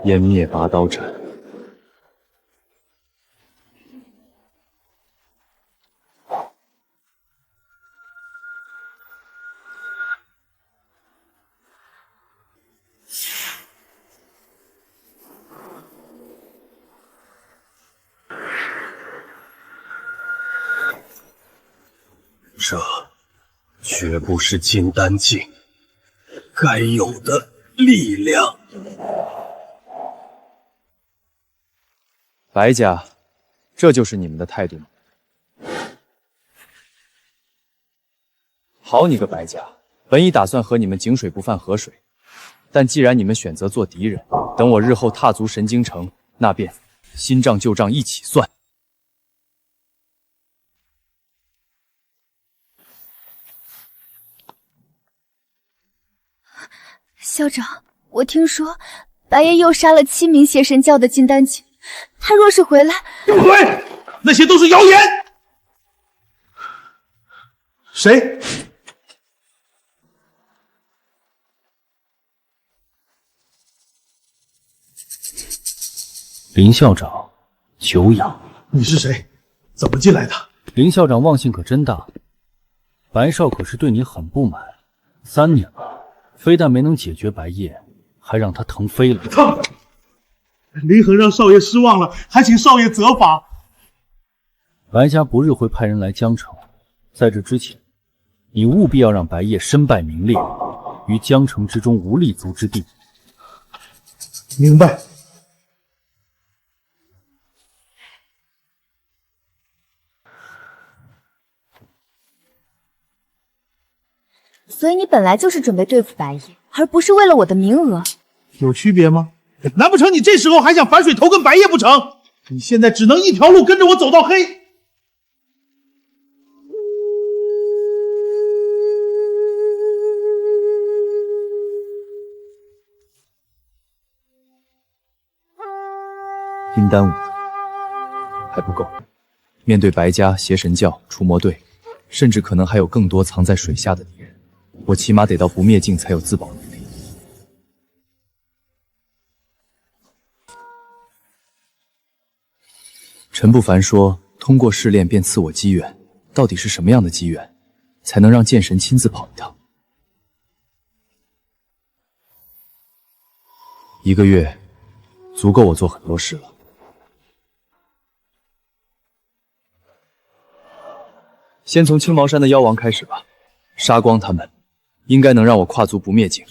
湮灭拔刀斩。这绝不是金丹境该有的力量。白家，这就是你们的态度吗？好你个白家，本已打算和你们井水不犯河水，但既然你们选择做敌人，等我日后踏足神京城，那便新账旧账一起算。校长，我听说白夜又杀了7名邪神教的金丹境，他若是回来，闭嘴！那些都是谣言。谁？林校长，久仰。你是谁？怎么进来的？林校长忘性可真大，白少可是对你很不满，3年了，非但没能解决白夜，还让他腾飞了。操！林恒让少爷失望了，还请少爷责罚。白家不日会派人来江城，在这之前，你务必要让白夜身败名裂，于江城之中无立足之地。明白。所以你本来就是准备对付白夜，而不是为了我的名额。有区别吗？难不成你这时候还想反水投奔白夜不成？你现在只能一条路跟着我走到黑。金丹武还不够，面对白家、邪神教、除魔队，甚至可能还有更多藏在水下的敌人，我起码得到不灭境才有自保能力。陈不凡说，通过试炼便赐我机缘，到底是什么样的机缘，才能让剑神亲自跑一趟？1个月，足够我做很多事了。先从青毛山的妖王开始吧，杀光他们，应该能让我跨足不灭境。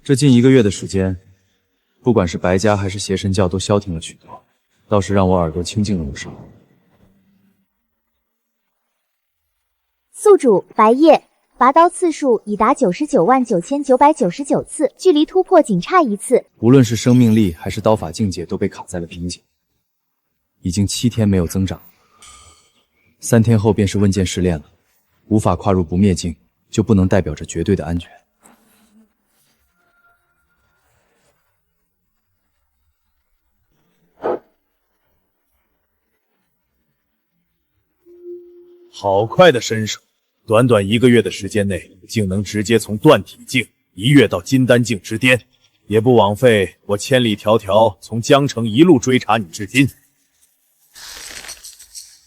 这近1个月的时间，不管是白家还是邪神教都消停了许多，倒是让我耳朵清净了不少。宿主白夜，拔刀次数已达999999次，距离突破仅差1次。无论是生命力还是刀法境界都被卡在了瓶颈，已经7天没有增长，3天后便是问剑试炼了，无法跨入不灭境，就不能代表着绝对的安全。好快的身手，短短1个月的时间内，竟能直接从断体境一跃到金丹境之巅，也不枉费我千里迢迢从江城一路追查你至今。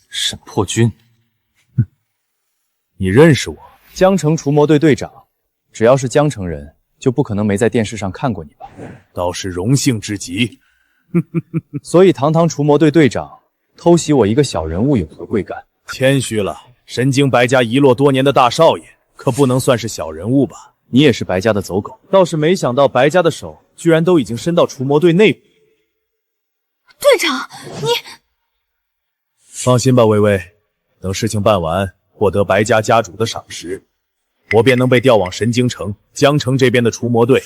沈破军，你认识我？江城除魔队队长，只要是江城人，就不可能没在电视上看过你吧？倒是荣幸之极。所以堂堂除魔队队长偷袭我一个小人物有何贵干？谦虚了，神经白家遗落多年的大少爷，可不能算是小人物吧？你也是白家的走狗，倒是没想到白家的手居然都已经伸到除魔队内部。队长，你放心吧，微微，等事情办完，获得白家家主的赏识，我便能被调往神京城、江城这边的除魔队，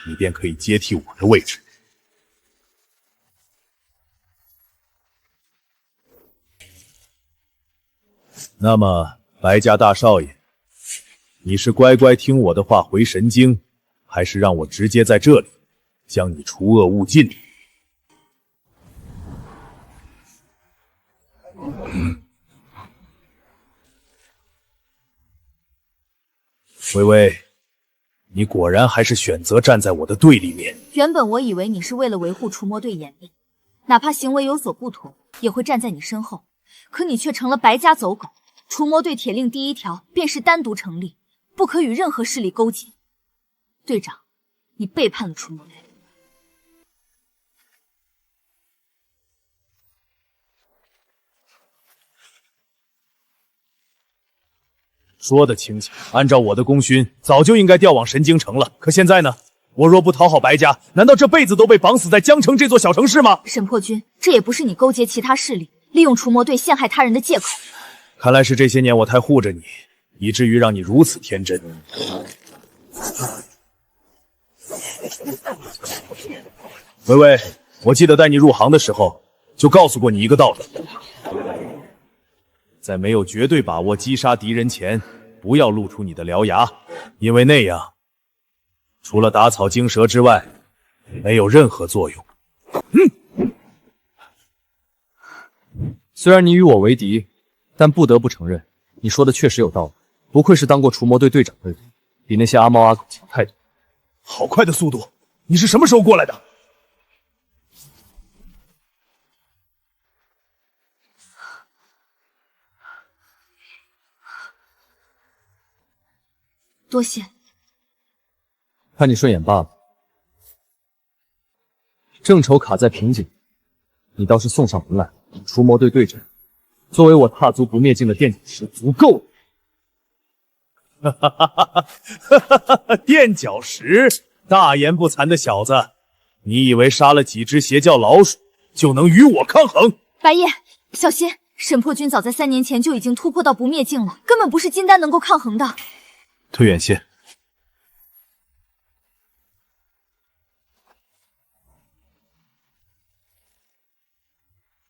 你便可以接替我的位置。那么，白家大少爷，你是乖乖听我的话回神京，还是让我直接在这里将你除恶务尽？微微，你果然还是选择站在我的对立面。原本我以为你是为了维护除魔队严密，哪怕行为有所不妥，也会站在你身后。可你却成了白家走狗。除魔队铁令第一条便是单独成立，不可与任何势力勾结。队长，你背叛了除魔队。说得轻巧，按照我的功勋，早就应该调往神京城了。可现在呢？我若不讨好白家，难道这辈子都被绑死在江城这座小城市吗？沈破军，这也不是你勾结其他势力，利用除魔队陷害他人的借口。看来是这些年我太护着你，以至于让你如此天真。微微，我记得带你入行的时候，就告诉过你一个道理。在没有绝对把握击杀敌人前，不要露出你的獠牙，因为那样除了打草惊蛇之外，没有任何作用。虽然你与我为敌，但不得不承认，你说的确实有道理。不愧是当过除魔队队长的人，比那些阿猫阿狗强太多。好快的速度！你是什么时候过来的？多谢。看你顺眼罢了。正愁卡在瓶颈，你倒是送上门来。除魔队队长，作为我踏足不灭境的垫脚石，足够了。哈哈哈哈哈！垫脚石，大言不惭的小子，你以为杀了几只邪教老鼠就能与我抗衡？白夜，小心！沈破军早在3年前就已经突破到不灭境了，根本不是金丹能够抗衡的。退远些。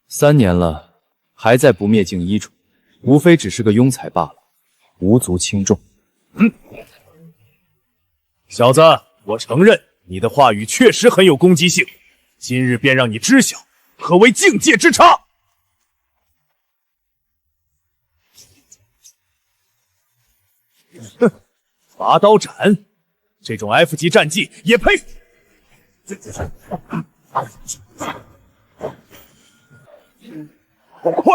3年了，还在不灭境一主，无非只是个庸才罢了，无足轻重。小子，我承认你的话语确实很有攻击性，今日便让你知晓何为境界之差。哼，拔刀斩，这种 F 级战绩也配？好快！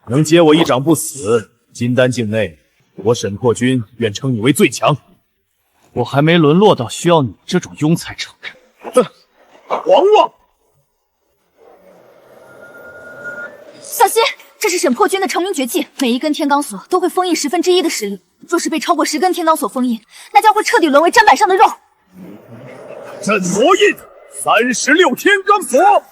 能接我一掌不死，金丹境内，我沈破军愿称你为最强。我还没沦落到需要你这种庸才程度。狂妄！小心，这是沈破军的成名绝技，每一根天罡锁都会封印1/10的实力。若是被超过10根天罡锁封印，那将会彻底沦为砧板上的肉。镇魔印，36天罡锁。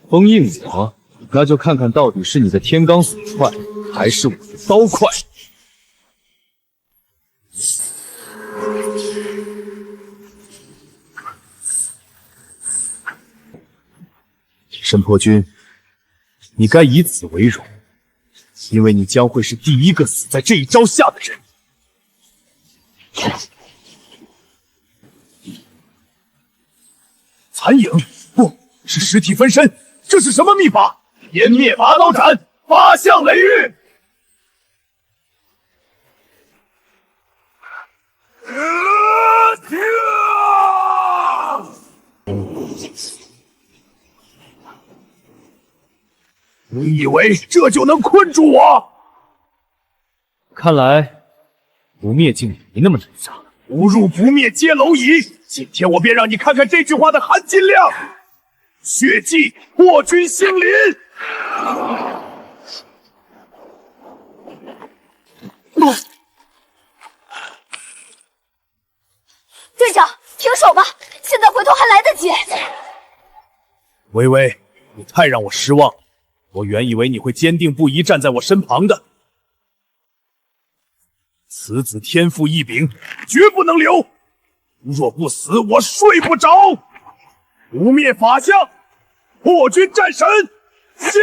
封印我，那就看看到底是你的天罡锁快，还是我的刀快。沈破军，你该以此为荣，因为你将会是第一个死在这一招下的人。残影，不是实体分身，这是什么秘法？湮灭拔刀斩，8项雷狱。你以为这就能困住我？看来不灭境没那么难杀。不入不灭皆蝼蚁，今天我便让你看看这句话的含金量。血祭破军星临。队长，停手吧，现在回头还来得及。微微，你太让我失望了。我原以为你会坚定不移站在我身旁的。此子天赋异禀，绝不能留。若不死，我睡不着。不灭法相，破军战神，进！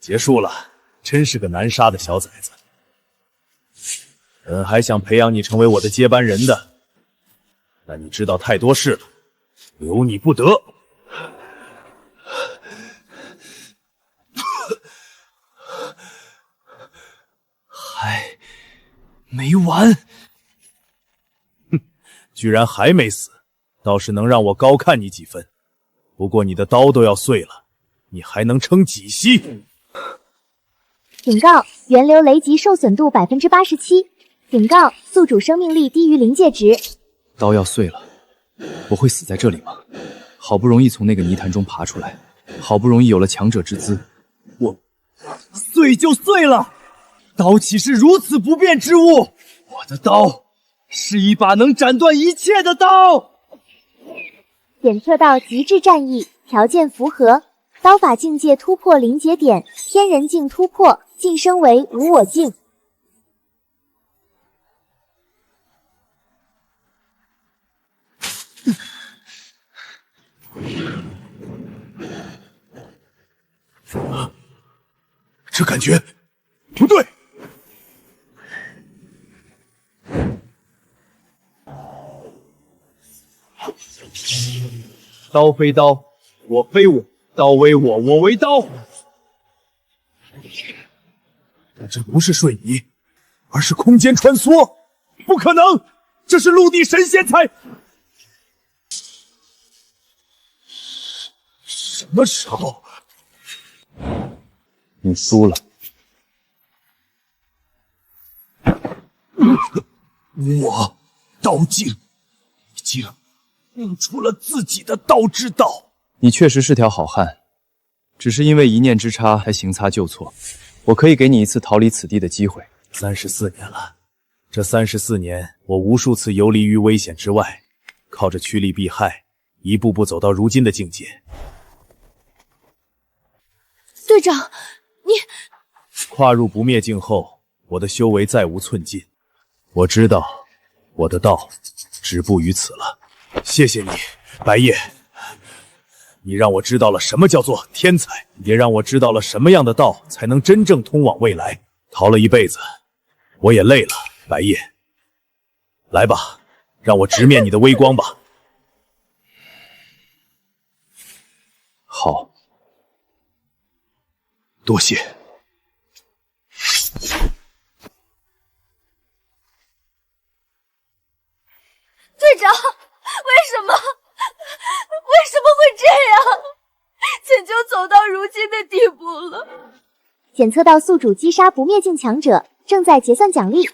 结束了，真是个难杀的小崽子。本还想培养你成为我的接班人的，但你知道太多事了，留你不得。还没完！居然还没死，倒是能让我高看你几分。不过你的刀都要碎了，你还能撑几息？警告：源流雷击受损度87%。警告：宿主生命力低于临界值。刀要碎了，我会死在这里吗？好不容易从那个泥潭中爬出来，好不容易有了强者之姿，我碎就碎了，刀岂是如此不变之物？我的刀是一把能斩断一切的刀。检测到极致战役，条件符合。刀法境界突破临界点，天人境突破，晋升为无我境。这感觉不对。刀非刀，我非我，刀为我，我为刀。但这不是瞬移，而是空间穿梭，不可能！这是陆地神仙才……什么时候？你输了。我刀境已经悟出了自己的刀之道。你确实是条好汉，只是因为一念之差才行差就错。我可以给你一次逃离此地的机会。34年了，这34年，我无数次游离于危险之外，靠着趋利避害，一步步走到如今的境界。队长，你跨入不灭境后，我的修为再无寸进。我知道，我的道止步于此了。谢谢你，白夜。你让我知道了什么叫做天才，也让我知道了什么样的道才能真正通往未来。逃了一辈子，我也累了，白夜。来吧，让我直面你的微光吧。好，多谢。队长，为什么会这样？怎就走到如今的地步了？检测到宿主击杀不灭境强者，正在结算奖励。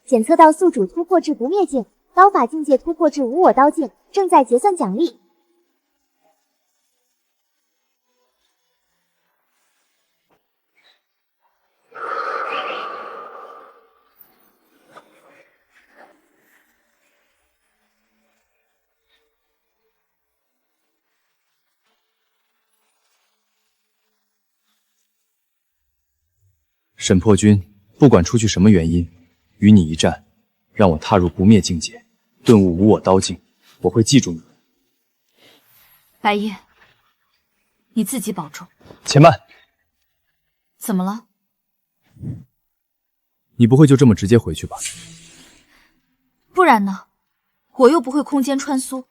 检测到宿主突破至不灭境，刀法境界突破至无我刀境，正在结算奖励。沈破军，不管出去什么原因，与你一战，让我踏入不灭境界，顿悟无我刀境，我会记住你。白夜，你自己保重。且慢，怎么了？你不会就这么直接回去吧？不然呢？我又不会空间穿梭。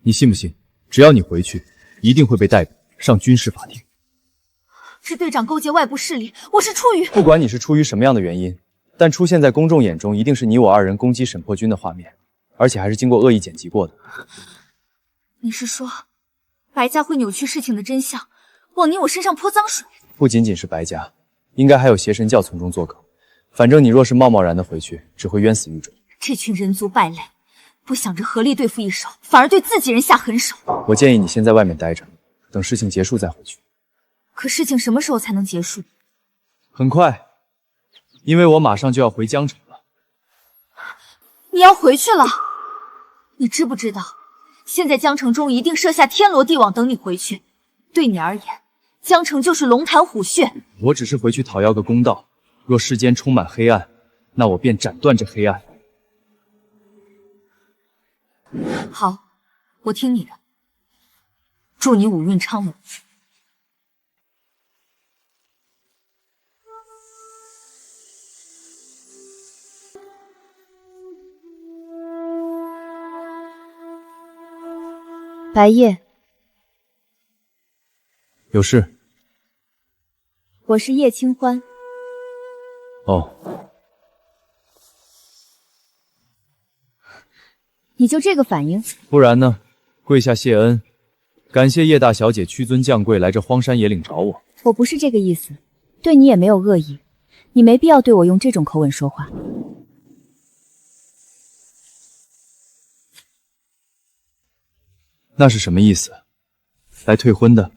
你信不信？只要你回去，一定会被逮捕，上军事法庭。是队长勾结外部势力，我是出于……不管你是出于什么样的原因，但出现在公众眼中，一定是你我二人攻击沈破军的画面，而且还是经过恶意剪辑过的。你是说，白家会扭曲事情的真相，往你我身上泼脏水？不仅仅是白家，应该还有邪神教从中作梗。反正你若是贸贸然的回去，只会冤死狱中。这群人族败类，不想着合力对付一手，反而对自己人下狠手。我建议你先在外面待着，等事情结束再回去。可事情什么时候才能结束？很快，因为我马上就要回江城了。你要回去了？你知不知道，现在江城中一定设下天罗地网等你回去。对你而言，江城就是龙潭虎穴。我只是回去讨要个公道。若世间充满黑暗，那我便斩断这黑暗。好，我听你的。祝你五运昌隆。白夜，有事？我是叶清欢。哦，你就这个反应？不然呢？跪下谢恩，感谢叶大小姐屈尊降贵来这荒山野岭找我。我不是这个意思，对你也没有恶意，你没必要对我用这种口吻说话。那是什么意思？来退婚的？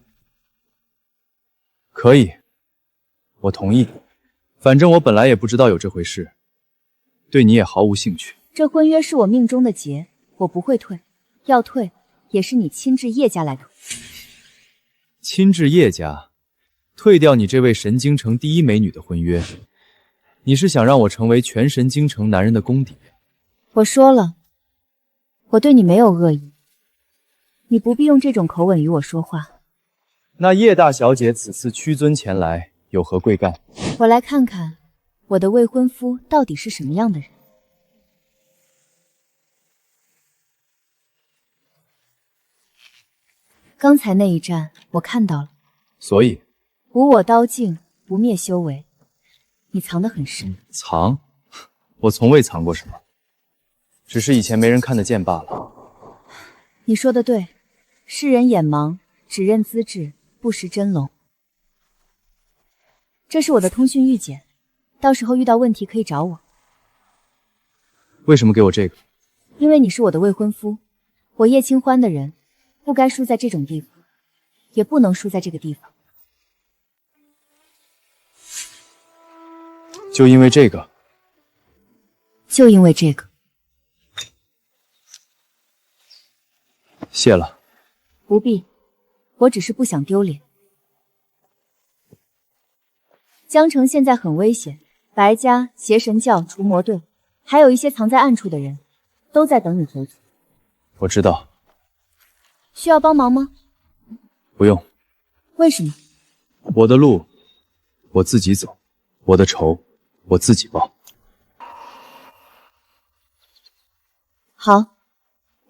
可以，我同意。反正我本来也不知道有这回事，对你也毫无兴趣。这婚约是我命中的劫，我不会退。要退，也是你亲至叶家来退。亲至叶家，退掉你这位神京城第一美女的婚约，你是想让我成为全神京城男人的公敌？我说了，我对你没有恶意。你不必用这种口吻与我说话。那叶大小姐此次屈尊前来，有何贵干？我来看看我的未婚夫到底是什么样的人。刚才那一战我看到了，所以无我刀境，不灭修为，你藏得很深。藏？我从未藏过什么，只是以前没人看得见罢了。你说的对，世人眼盲，只认资质，不识真龙。这是我的通讯预检，到时候遇到问题可以找我。为什么给我这个？因为你是我的未婚夫，我叶清欢的人，不该输在这种地方，也不能输在这个地方。就因为这个？就因为这个。谢了。不必，我只是不想丢脸。江城现在很危险，白家、邪神教、除魔队，还有一些藏在暗处的人，都在等你回去。我知道。需要帮忙吗？不用。为什么？我的路我自己走，我的仇我自己报。好，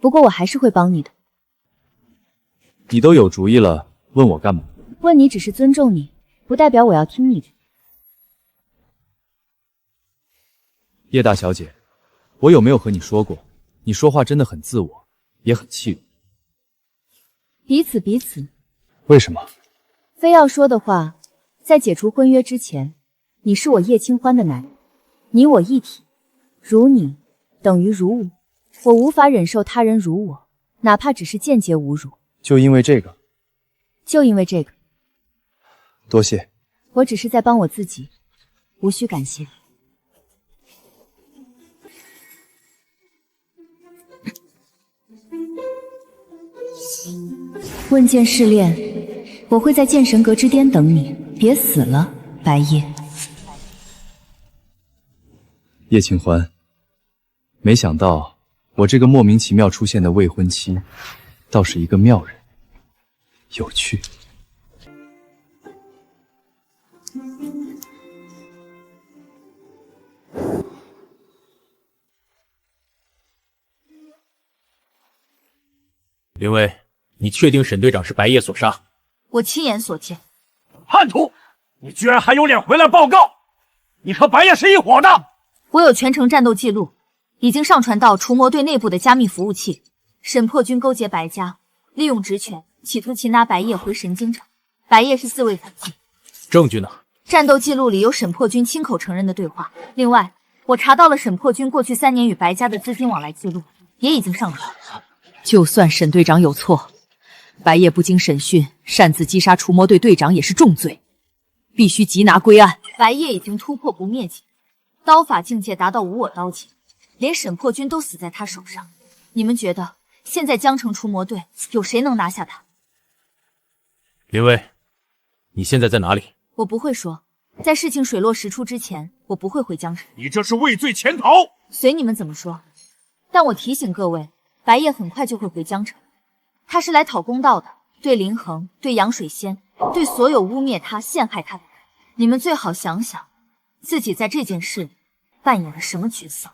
不过我还是会帮你的。你都有主意了，问我干嘛？问你只是尊重你，不代表我要听你的。叶大小姐，我有没有和你说过，你说话真的很自我，也很气人。彼此。为什么？非要说的话，在解除婚约之前，你是我叶清欢的男人，你我一体，如你等于如我，我无法忍受他人如我，哪怕只是间接侮辱。就因为这个？就因为这个。多谢。我只是在帮我自己，无需感谢。问剑试炼，我会在剑神阁之巅等你，别死了，白夜。叶清欢，没想到我这个莫名其妙出现的未婚妻，倒是一个妙人，有趣。林薇，你确定沈队长是白夜所杀？我亲眼所见。叛徒！你居然还有脸回来报告！你和白夜是一伙的！我有全程战斗记录，已经上传到除魔队内部的加密服务器。沈破军勾结白家，利用职权企图擒拿白夜回神京城，白夜是自卫反击。证据呢？战斗记录里有沈破军亲口承认的对话。另外，我查到了沈破军过去3年与白家的资金往来记录，也已经上传。就算沈队长有错，白夜不经审讯擅自击杀除魔队队长也是重罪，必须缉拿归案。白夜已经突破不灭境，刀法境界达到无我刀境，连沈破军都死在他手上。你们觉得现在江城除魔队有谁能拿下他？林薇，你现在在哪里？我不会说，在事情水落石出之前，我不会回江城。你这是畏罪潜逃！随你们怎么说，但我提醒各位，白夜很快就会回江城，他是来讨公道的，对林恒，对杨水仙，对所有污蔑他、陷害他的人，你们最好想想，自己在这件事里扮演了什么角色。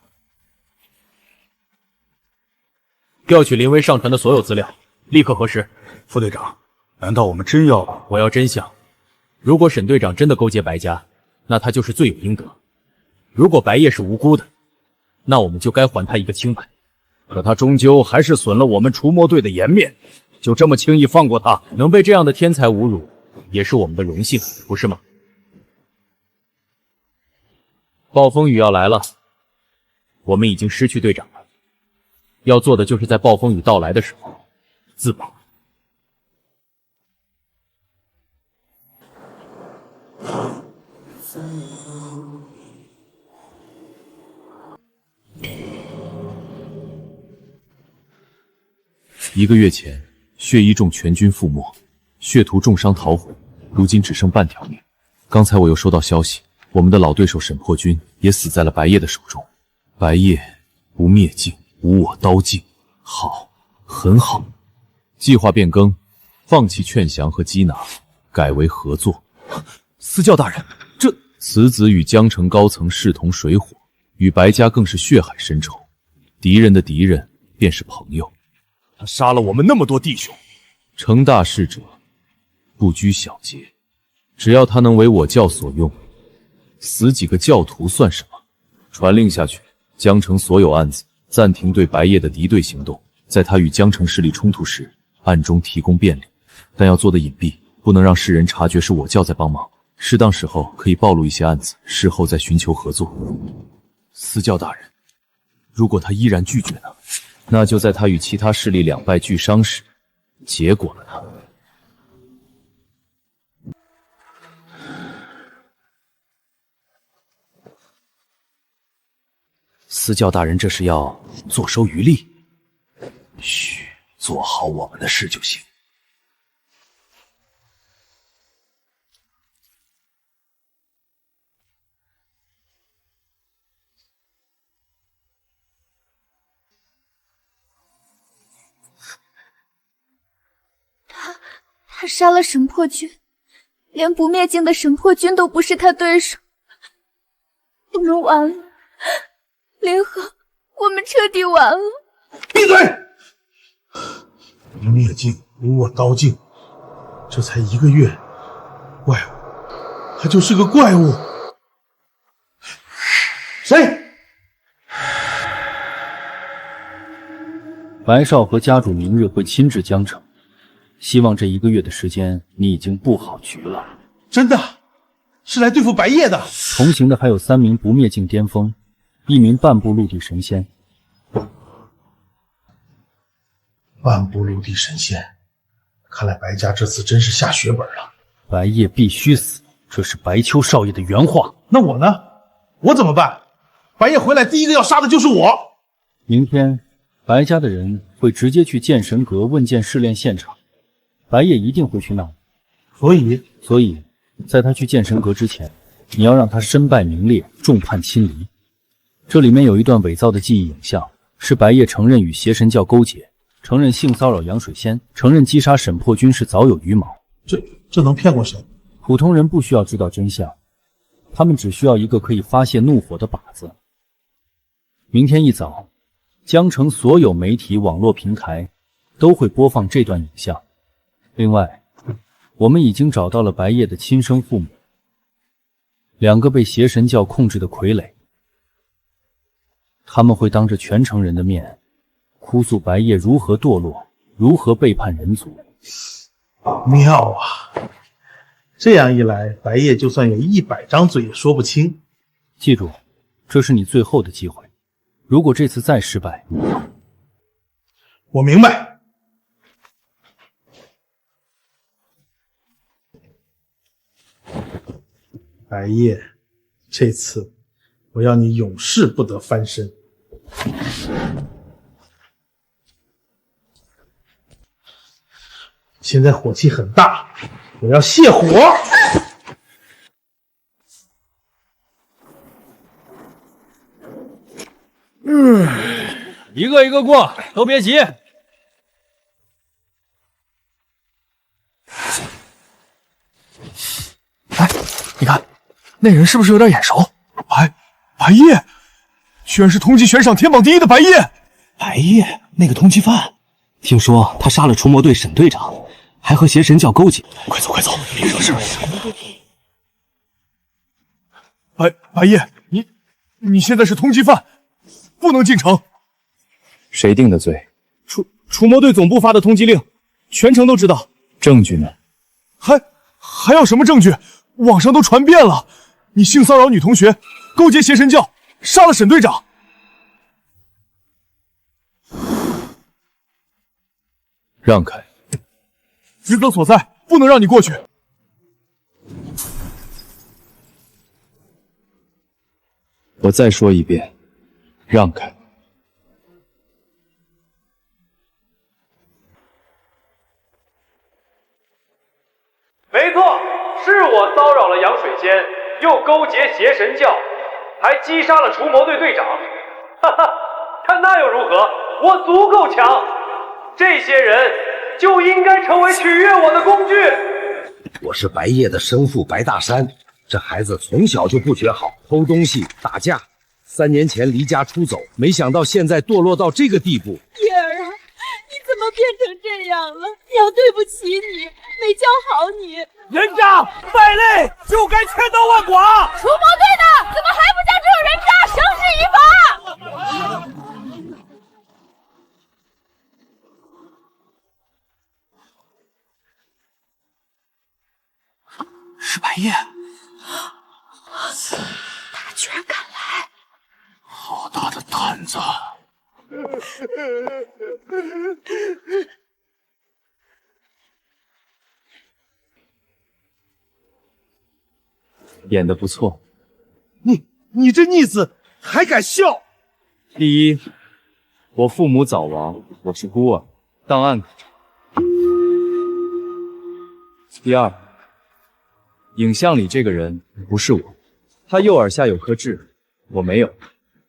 调取林威上传的所有资料，立刻核实。副队长，难道我们真要？我要真相。如果沈队长真的勾结白家，那他就是罪有应得；如果白夜是无辜的，那我们就该还他一个清白。可他终究还是损了我们除魔队的颜面，就这么轻易放过他？能被这样的天才侮辱，也是我们的荣幸，不是吗？暴风雨要来了，我们已经失去队长了。要做的就是在暴风雨到来的时候自保。1个月前，血一众全军覆没，血屠重伤逃回，如今只剩半条命。刚才我又收到消息，我们的老对手沈破军也死在了白夜的手中。白夜不灭境，无我刀境。好，很好。计划变更，放弃劝降和缉拿，改为合作。司教大人，这此子与江城高层势同水火，与白家更是血海深仇。敌人的敌人便是朋友。他杀了我们那么多弟兄，成大事者不拘小节，只要他能为我教所用，死几个教徒算什么？传令下去，江城所有案子暂停对白夜的敌对行动，在他与江城势力冲突时，暗中提供便利，但要做的隐蔽，不能让世人察觉是我教在帮忙。适当时候可以暴露一些案子，事后再寻求合作。司教大人，如果他依然拒绝呢？那就在他与其他势力两败俱伤时，结果了他。司教大人这是要坐收渔利？嘘，做好我们的事就行。他杀了神破军，连不灭境的神破军都不是他对手，我们完了，林恒，我们彻底完了。闭嘴！不灭境，无我刀境，这才1个月，怪物，他就是个怪物。谁？白少和家主明日会亲至江城，希望这1个月的时间你已经布好局了。真的？是来对付白夜的？同行的还有3名不灭境巅峰，1名半步陆地神仙。半步陆地神仙，看来白家这次真是下血本了。白夜必须死，这是白秋少爷的原话。那我呢？我怎么办？白夜回来第一个要杀的就是我。明天白家的人会直接去剑神阁问剑试炼现场，白夜一定会去那里。所以在他去剑神阁之前，你要让他身败名裂，众叛亲离。这里面有一段伪造的记忆影像，是白夜承认与邪神教勾结，承认性骚扰杨水仙，承认击杀沈破军是早有预谋。这能骗过谁？普通人不需要知道真相，他们只需要一个可以发泄怒火的靶子。明天一早，江城所有媒体网络平台都会播放这段影像。另外，我们已经找到了白夜的亲生父母，2个被邪神教控制的傀儡，他们会当着全城人的面哭诉白夜如何堕落，如何背叛人族。妙啊！这样一来，白夜就算有100张嘴也说不清。记住，这是你最后的机会。如果这次再失败，我明白。白夜，这次我要你永世不得翻身。现在火气很大，我要泻火！一个一个过，都别急。你看，那人是不是有点眼熟？白夜，居然是通缉悬赏天榜第一的白夜！白夜，那个通缉犯，听说他杀了除魔队沈队长，还和邪神教勾结。快走，别惹事！白夜，你现在是通缉犯，不能进城。谁定的罪？除魔队总部发的通缉令，全城都知道。证据呢？还有什么证据？网上都传遍了，你性骚扰女同学，勾结邪神教，杀了沈队长。让开！职责所在，不能让你过去。我再说一遍，让开！没错，是我骚扰了杨水仙，又勾结邪神教，还击杀了除魔队队长。哈哈，看那又如何？我足够强，这些人就应该成为取悦我的工具。我是白夜的生父白大山，这孩子从小就不学好，偷东西、打架。3年前离家出走，没想到现在堕落到这个地步。叶儿啊，你怎么变成这样了？娘对不起你，没教好你。人渣败类，就该千刀万剐。除魔队呢？怎么还不将这种人渣绳之以法？是白夜，他居然敢来！好大的胆子！演得不错。你这逆子还敢笑？第一，我父母早亡，我是孤儿，档案可查。第二，影像里这个人不是我，他右耳下有颗痣，我没有，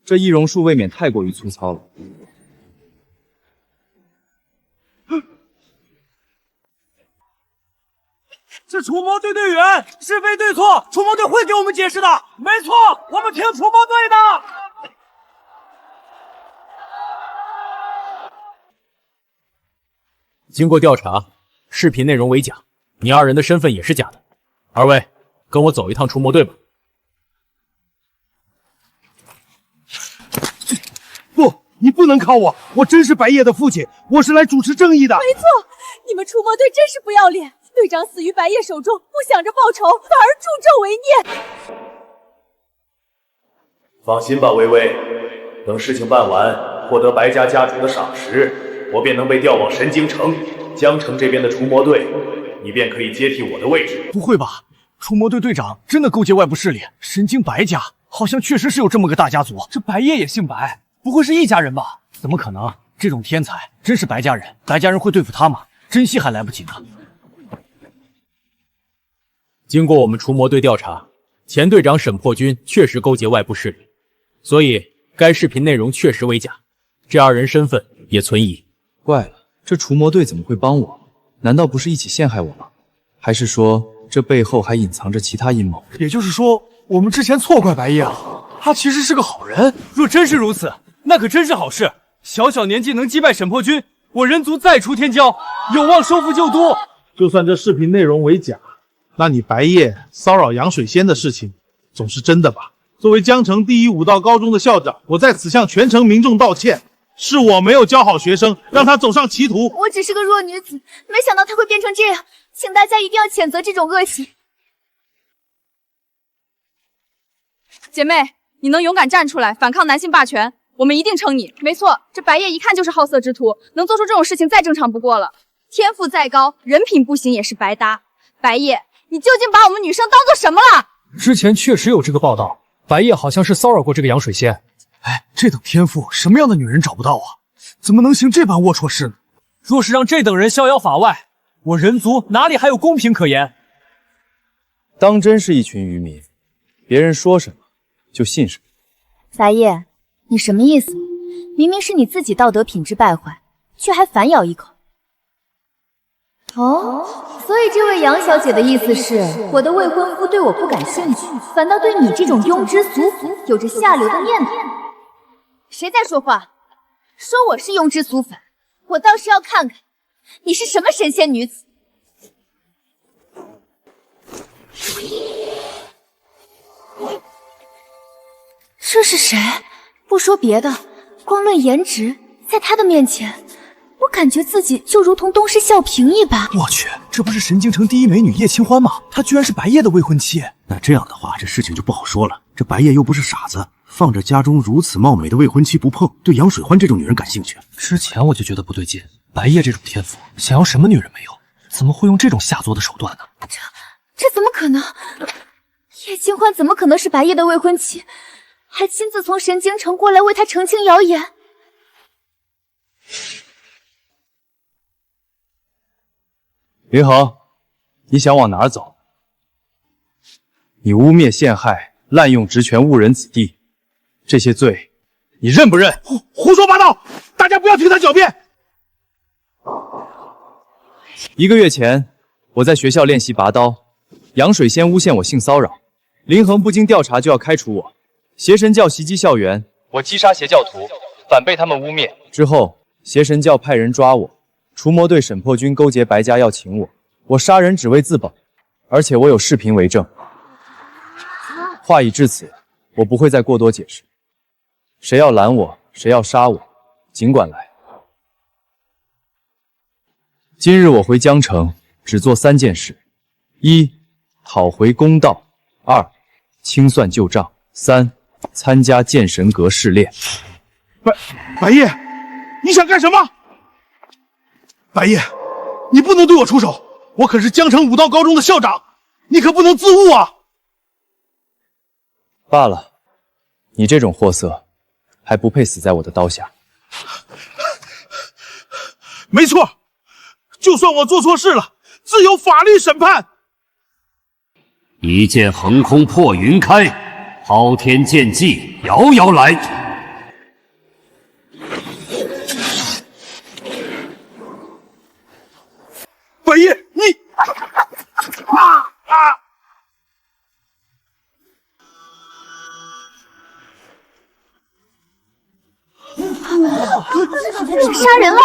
这易容术未免太过于粗糙了。是除魔队队员，是非对错，除魔队会给我们解释的。没错，我们听除魔队的。经过调查，视频内容为假，你二人的身份也是假的。二位，跟我走一趟除魔队吧。不，你不能靠我，我真是白夜的父亲，我是来主持正义的。没错，你们除魔队真是不要脸，队长死于白夜手中，不想着报仇，反而助纣为虐。放心吧，微微，等事情办完，获得白家家主的赏识，我便能被调往神京城，江城这边的除魔队，你便可以接替我的位置。不会吧？除魔队队长真的勾结外部势力？神经白家好像确实是有这么个大家族。这白夜也姓白，不会是一家人吧？怎么可能？这种天才真是白家人，白家人会对付他吗？珍惜还来不及呢。经过我们除魔队调查，前队长沈破军确实勾结外部势力，所以该视频内容确实为假，这二人身份也存疑。怪了，这除魔队怎么会帮我？难道不是一起陷害我吗？还是说这背后还隐藏着其他阴谋？也就是说，我们之前错怪白夜了，他其实是个好人。若真是如此，那可真是好事。小小年纪能击败沈破军，我人族再出天骄，有望收复旧都。就算这视频内容为假，那你白夜骚扰杨水仙的事情总是真的吧？作为江城第一武道高中的校长，我在此向全城民众道歉，是我没有教好学生，让他走上歧途。我只是个弱女子，没想到她会变成这样，请大家一定要谴责这种恶行。姐妹，你能勇敢站出来反抗男性霸权，我们一定称你。没错，这白夜一看就是好色之徒，能做出这种事情再正常不过了。天赋再高，人品不行也是白搭。白夜，你究竟把我们女生当做什么了？之前确实有这个报道，白夜好像是骚扰过这个杨水仙。哎，这等天赋，什么样的女人找不到啊？怎么能行这般龌龊事呢？若是让这等人逍遥法外，我人族哪里还有公平可言？当真是一群愚民，别人说什么就信什么。白夜，你什么意思？明明是你自己道德品质败坏，却还反咬一口。哦，所以这位杨小姐的意思是，我的未婚夫对我不感兴趣，反倒对你这种庸脂俗粉有着下流的念头。谁在说话？说我是庸脂俗粉，我倒是要看看你是什么神仙女子。这是谁？不说别的，光论颜值，在他的面前，我感觉自己就如同东施效颦一般。我去，这不是神京城第一美女叶清欢吗？她居然是白夜的未婚妻。那这样的话，这事情就不好说了。这白夜又不是傻子，放着家中如此貌美的未婚妻不碰，对杨水欢这种女人感兴趣。之前我就觉得不对劲，白夜这种天赋，想要什么女人没有？怎么会用这种下作的手段呢？这怎么可能？叶清欢怎么可能是白夜的未婚妻？还亲自从神京城过来为他澄清谣言。林恒，你想往哪儿走？你污蔑陷害、滥用职权、误人子弟，这些罪，你认不认？胡说八道！大家不要听他狡辩。1个月前，我在学校练习拔刀，杨水仙诬陷我性骚扰，林恒不经调查就要开除我。邪神教袭击校园，我击杀邪教徒，反被他们污蔑。之后，邪神教派人抓我，除魔队沈破军勾结白家要擒我，我杀人只为自保，而且我有视频为证。话已至此，我不会再过多解释。谁要拦我，谁要杀我，尽管来。今日我回江城，只做3件事：一、讨回公道；二、清算旧账；三、参加剑神阁试炼。白夜，你想干什么？白夜，你不能对我出手，我可是江城武道高中的校长，你可不能自误啊！罢了，你这种货色，还不配死在我的刀下。没错，就算我做错事了，自有法律审判。一剑横空破云开，昊天剑技遥遥来。白夜，你杀人了！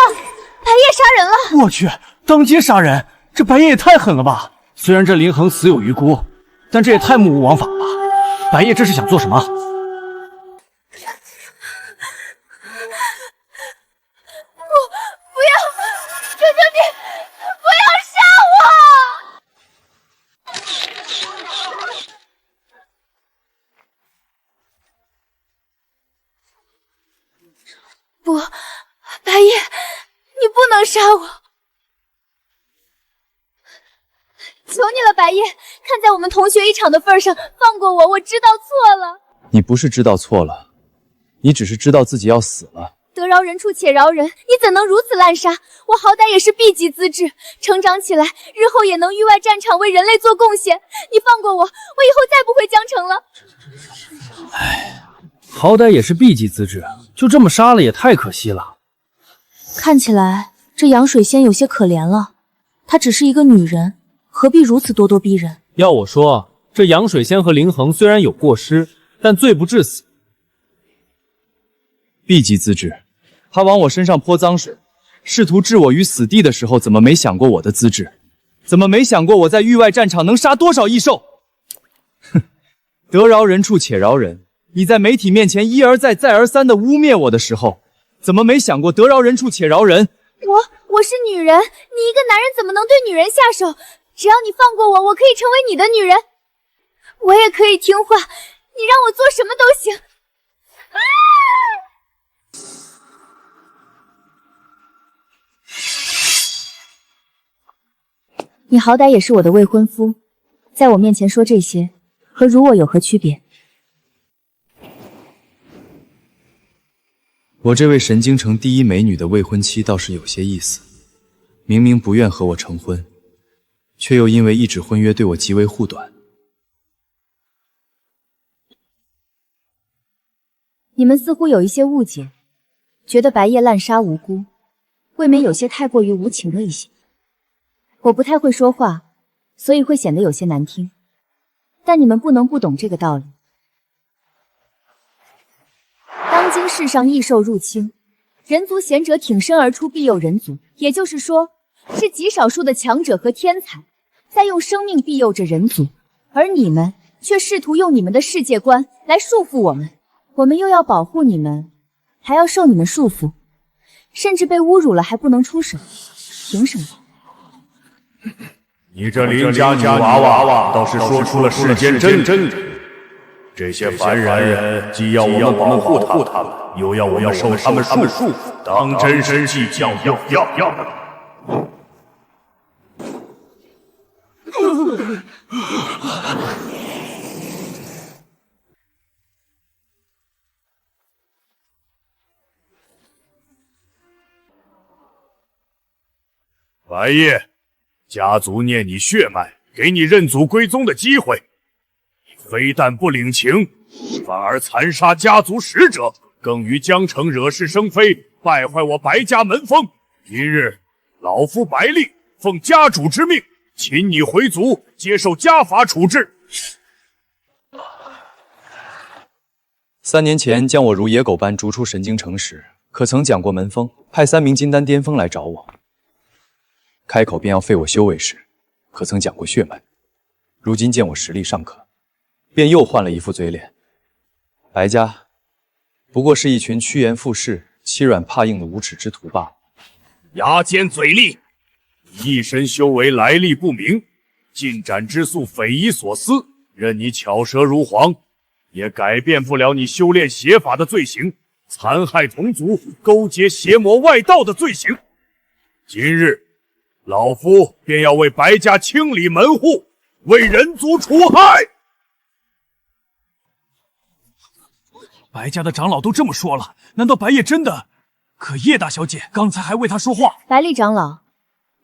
白夜杀人了！我去，当街杀人，这白夜也太狠了吧！虽然这林恒死有余辜，但这也太目无王法了吧！白夜这是想做什么？不要！求求你，不要杀我！不，白夜，你不能杀我！求你了，白夜，看在我们同学一场的份上，放过我，我知道错了。你不是知道错了，你只是知道自己要死了。得饶人处且饶人，你怎能如此滥杀？我好歹也是 B 级资质，成长起来，日后也能域外战场为人类做贡献。你放过我，我以后再不回江城了。唉，好歹也是 B 级资质，就这么杀了也太可惜了。看起来这杨水仙有些可怜了，她只是一个女人，何必如此咄咄逼人？要我说，这杨水仙和林恒虽然有过失，但罪不至死。B 级资质，他往我身上泼脏水，试图置我于死地的时候，怎么没想过我的资质？怎么没想过我在域外战场能杀多少异兽？哼，得饶人处且饶人。你在媒体面前一而再再而三的污蔑我的时候，怎么没想过得饶人处且饶人？我是女人，你一个男人怎么能对女人下手？只要你放过我，我可以成为你的女人，我也可以听话，你让我做什么都行。你好歹也是我的未婚夫，在我面前说这些，和辱我有何区别？我这位神京城第一美女的未婚妻倒是有些意思，明明不愿和我成婚，却又因为一纸婚约对我极为护短，你们似乎有一些误解，觉得白夜滥杀无辜，未免有些太过于无情了一些。我不太会说话，所以会显得有些难听，但你们不能不懂这个道理。当今世上异兽入侵，人族贤者挺身而出庇佑人族，也就是说，是极少数的强者和天才在用生命庇佑着人族，而你们却试图用你们的世界观来束缚我们。我们又要保护你们，还要受你们束缚，甚至被侮辱了还不能出手，凭什么？你这邻家女娃娃倒是说出了世间真理。这些凡人既要我们保护他们，又要我们受他们束缚，当真是计较要。白夜，家族念你血脉，给你认祖归宗的机会，你非但不领情，反而残杀家族使者，更于江城惹是生非，败坏我白家门风。今日老夫白立奉家主之命，请你回族，接受家法处置。3年前将我如野狗般逐出神京城时，可曾讲过门风，派3名金丹巅峰来找我，开口便要废我修为时，可曾讲过血脉？如今见我实力尚可，便又换了一副嘴脸。白家不过是一群趋炎附势、欺软怕硬的无耻之徒罢了。牙尖嘴利，你一身修为来历不明，进展之速匪夷所思，任你巧舌如簧，也改变不了你修炼邪法的罪行，残害同族、勾结邪魔外道的罪行。今日老夫便要为白家清理门户，为人族除害。白家的长老都这么说了，难道白夜真的？可叶大小姐刚才还为他说话。白丽长老，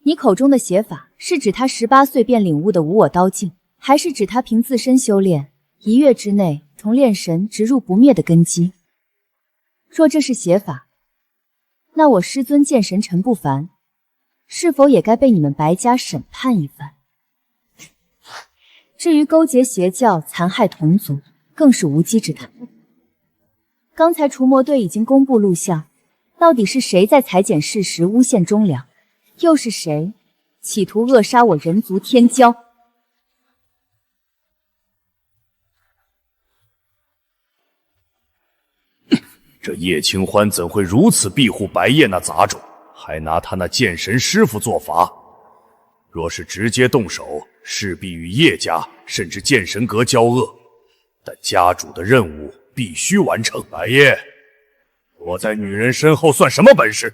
你口中的邪法是指他18岁便领悟的无我刀境，还是指他凭自身修炼1月之内从炼神直入不灭的根基？若这是邪法，那我师尊剑神陈不凡是否也该被你们白家审判一番？至于勾结邪教、残害同族，更是无稽之谈。刚才除魔队已经公布录像，到底是谁在裁剪事实、诬陷忠良？又是谁企图扼杀我人族天骄？这叶清欢怎会如此庇护白夜那杂种，还拿他那剑神师傅做法？若是直接动手，势必与叶家甚至剑神阁交恶。但家主的任务必须完成。白夜，躲在女人身后算什么本事？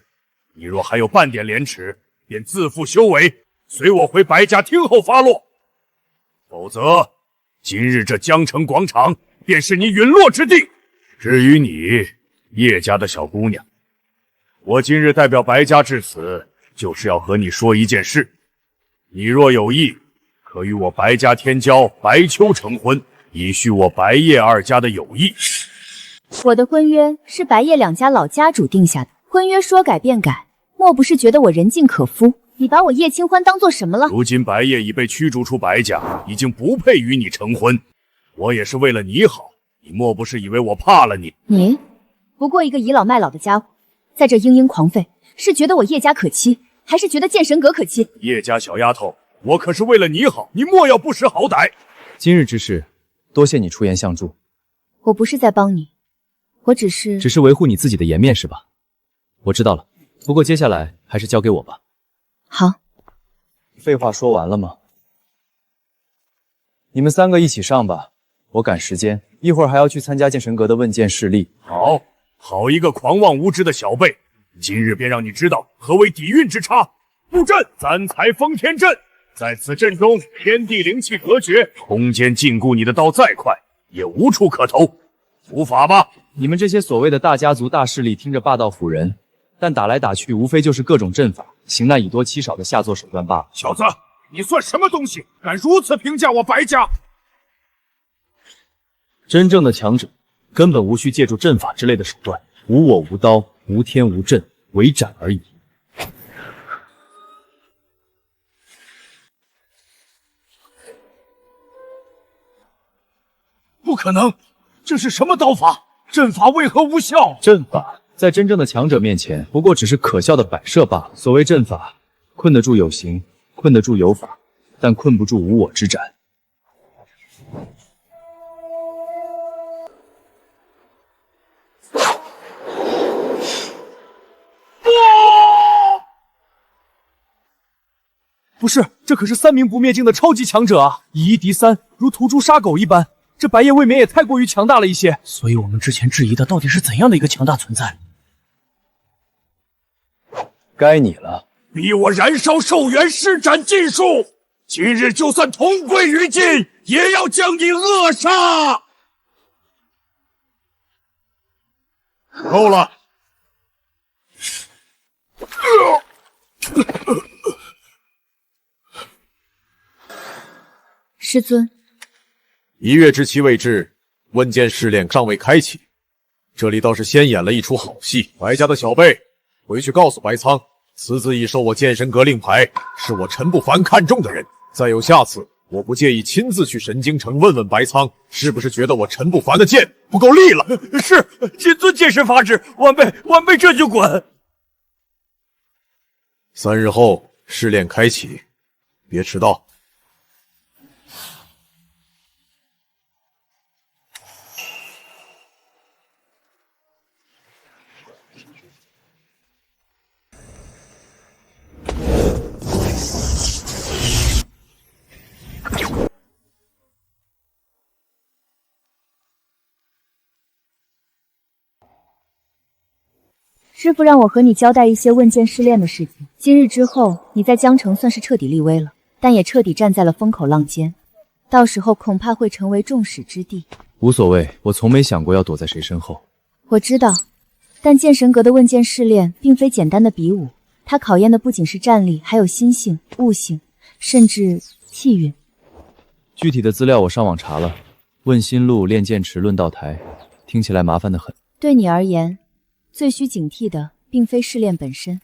你若还有半点廉耻，便自负修为，随我回白家厅后发落。否则，今日这江城广场便是你陨落之地。至于你，叶家的小姑娘，我今日代表白家至此，就是要和你说一件事。你若有意，可与我白家天骄白秋成婚，以续我白夜二家的友谊。我的婚约是白夜2家老家主定下的，婚约说改便改，莫不是觉得我人尽可夫？你把我叶清欢当做什么了？如今白夜已被驱逐出白家，已经不配与你成婚。我也是为了你好，你莫不是以为我怕了你？你不过一个倚老卖老的家伙，在这嘤嘤狂吠，是觉得我叶家可欺，还是觉得剑神阁可欺？叶家小丫头，我可是为了你好，你莫要不识好歹。今日之事，多谢你出言相助。我不是在帮你，我只是维护你自己的颜面是吧？我知道了，不过接下来还是交给我吧。好。废话说完了吗？你们3个一起上吧，我赶时间，一会儿还要去参加剑神阁的问剑试力。好一个狂妄无知的小辈！今日便让你知道何为底蕴之差。布阵3才封天阵，在此阵中，天地灵气隔绝，空间禁锢你的刀再快，也无处可投。伏法吧！你们这些所谓的大家族、大势力，听着霸道唬人，但打来打去，无非就是各种阵法，行那以多欺少的下作手段罢了。小子，你算什么东西，敢如此评价我白家？真正的强者根本无需借助阵法之类的手段，无我无刀，无天无阵，唯斩而已。不可能，这是什么刀法？阵法为何无效？阵法在真正的强者面前，不过只是可笑的摆设罢了。所谓阵法，困得住有形，困得住有法，但困不住无我之斩。不是，这可是3名不灭境的超级强者啊！以1敌3，如屠猪杀狗一般。这白夜未免也太过于强大了一些。所以我们之前质疑的到底是怎样的一个强大存在？该你了。逼我燃烧兽元施展禁术，今日就算同归于尽，也要将你扼杀！够了！师尊，1月之期未至，问剑试炼尚未开启，这里倒是先演了一出好戏。白家的小辈，回去告诉白苍，此子已收我剑神阁令牌，是我陈不凡看中的人。再有下次，我不介意亲自去神京城问问白苍，是不是觉得我陈不凡的剑不够利了？是，谨遵剑神法旨，晚辈这就滚。3日后试炼开启，别迟到。师父让我和你交代一些问剑试炼的事情。今日之后，你在江城算是彻底立威了，但也彻底站在了风口浪尖，到时候恐怕会成为众矢之的。无所谓，我从没想过要躲在谁身后。我知道，但剑神阁的问剑试炼并非简单的比武，它考验的不仅是战力，还有心性、悟性，甚至气运。具体的资料我上网查了，问心路、练剑池、论道台，听起来麻烦得很。对你而言，最需警惕的并非试炼本身，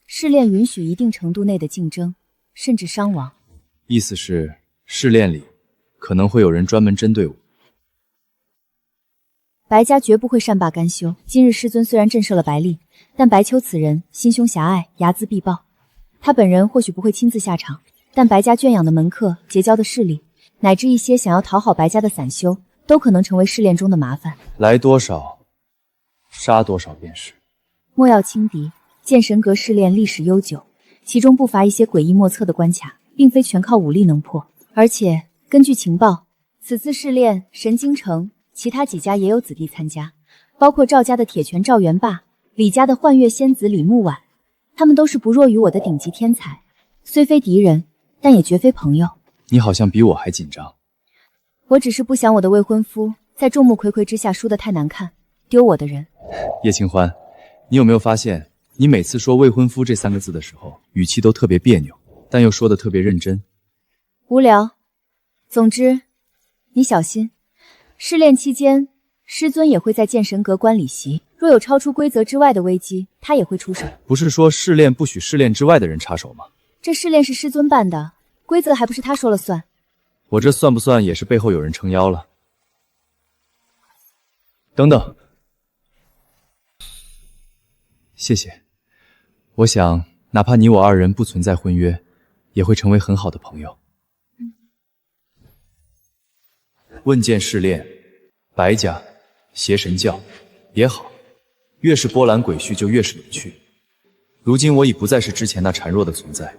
试炼允许一定程度内的竞争，甚至伤亡。意思是，试炼里可能会有人专门针对我。白家绝不会善罢甘休。今日师尊虽然震慑了白丽，但白秋此人心胸狭隘，睚眦必报。他本人或许不会亲自下场，但白家圈养的门客、结交的势力，乃至一些想要讨好白家的散修，都可能成为试炼中的麻烦。来多少，杀多少便是。莫要轻敌，剑神阁试炼历史悠久，其中不乏一些诡异莫测的关卡，并非全靠武力能破。而且根据情报，此次试炼神京城其他几家也有子弟参加，包括赵家的铁拳赵元霸，李家的幻月仙子李木婉，他们都是不弱于我的顶级天才，虽非敌人，但也绝非朋友。你好像比我还紧张。我只是不想我的未婚夫在众目睽睽之下输得太难看，丢我的人。叶清欢，你有没有发现，你每次说未婚夫这3个字的时候，语气都特别别扭，但又说得特别认真。无聊。总之，你小心，试炼期间，师尊也会在剑神阁观礼席，若有超出规则之外的危机，他也会出手。不是说试炼不许试炼之外的人插手吗？这试炼是师尊办的，规则还不是他说了算。我这算不算也是背后有人撑腰了？等等，谢谢。我想，哪怕你我2人不存在婚约，也会成为很好的朋友。问剑试炼，白家、邪神教也好，越是波澜诡谲就越是有趣。如今我已不再是之前那孱弱的存在，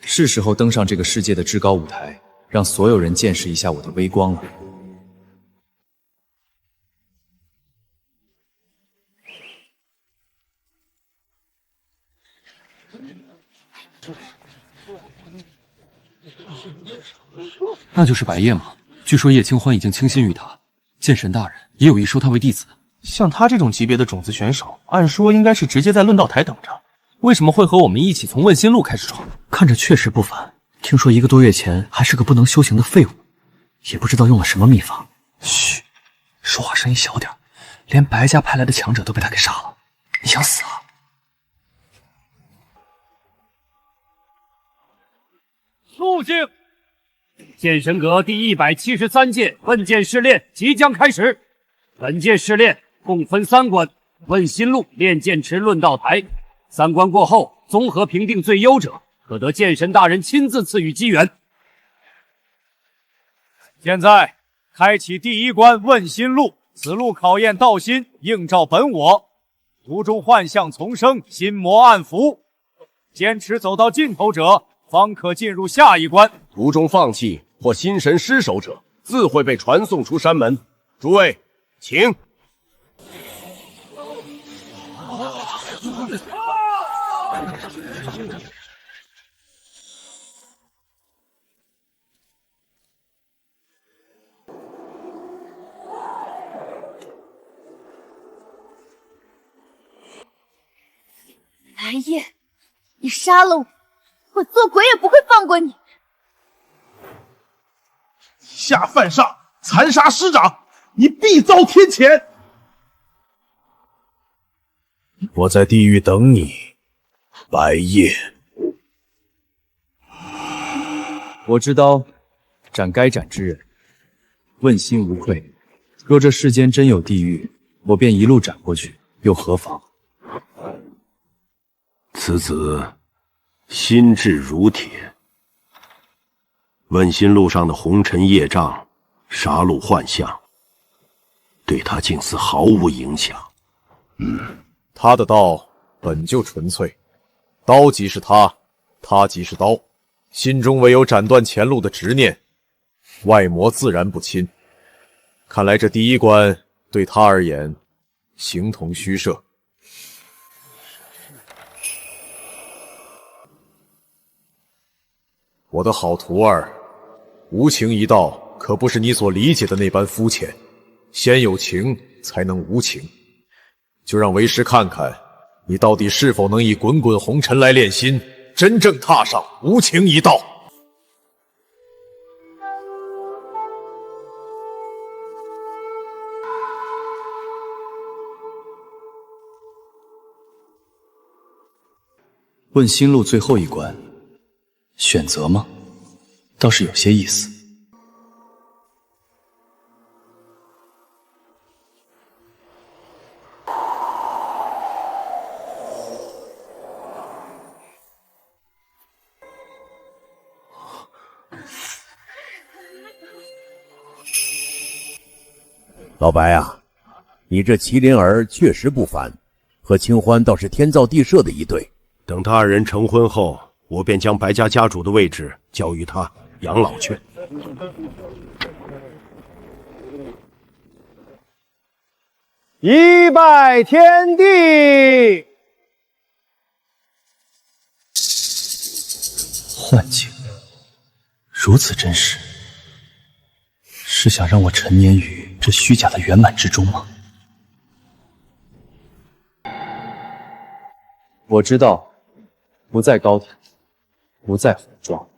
是时候登上这个世界的至高舞台，让所有人见识一下我的微光了。那就是白夜吗？据说叶清欢已经倾心于他，剑神大人也有意收他为弟子。像他这种级别的种子选手，按说应该是直接在论道台等着，为什么会和我们一起从问心路开始闯？看着确实不凡。听说1个多月前还是个不能修行的废物，也不知道用了什么秘法。嘘，说话声音小点，连白家派来的强者都被他给杀了，你想死啊？肃静！剑神阁第173届问剑试炼即将开始。本届试炼共分3关，问心路练剑池论道台。3关过后，综合评定最优者，可得剑神大人亲自赐予机缘。现在开启第1关问心路，此路考验道心，映照本我，途中幻象丛生，心魔暗伏，坚持走到尽头者，方可进入下一关。途中放弃或心神失守者，自会被传送出山门。诸位，请。白夜，你杀了我，我做鬼也不会放过你！下犯上，残杀师长，你必遭天谴！我在地狱等你，白夜。我知刀斩该斩之人，问心无愧。若这世间真有地狱，我便一路斩过去，又何妨？此子心智如铁，问心路上的红尘业障、杀戮幻象，对他竟似毫无影响。他的道本就纯粹，刀即是他，他即是刀，心中唯有斩断前路的执念，外魔自然不侵。看来这第1关对他而言形同虚设。我的好徒儿，无情一道可不是你所理解的那般肤浅，先有情才能无情。就让为师看看，你到底是否能以滚滚红尘来炼心，真正踏上无情一道。问心路最后1关，选择吗？倒是有些意思。老白啊，你这麒麟儿确实不凡，和清欢倒是天造地设的一对。等他2人成婚后，我便将白家家主的位置交于他养老去。一拜天地！幻境如此真实，是想让我沉湎于这虚假的圆满之中吗？我知道，不在高谈，不在红妆。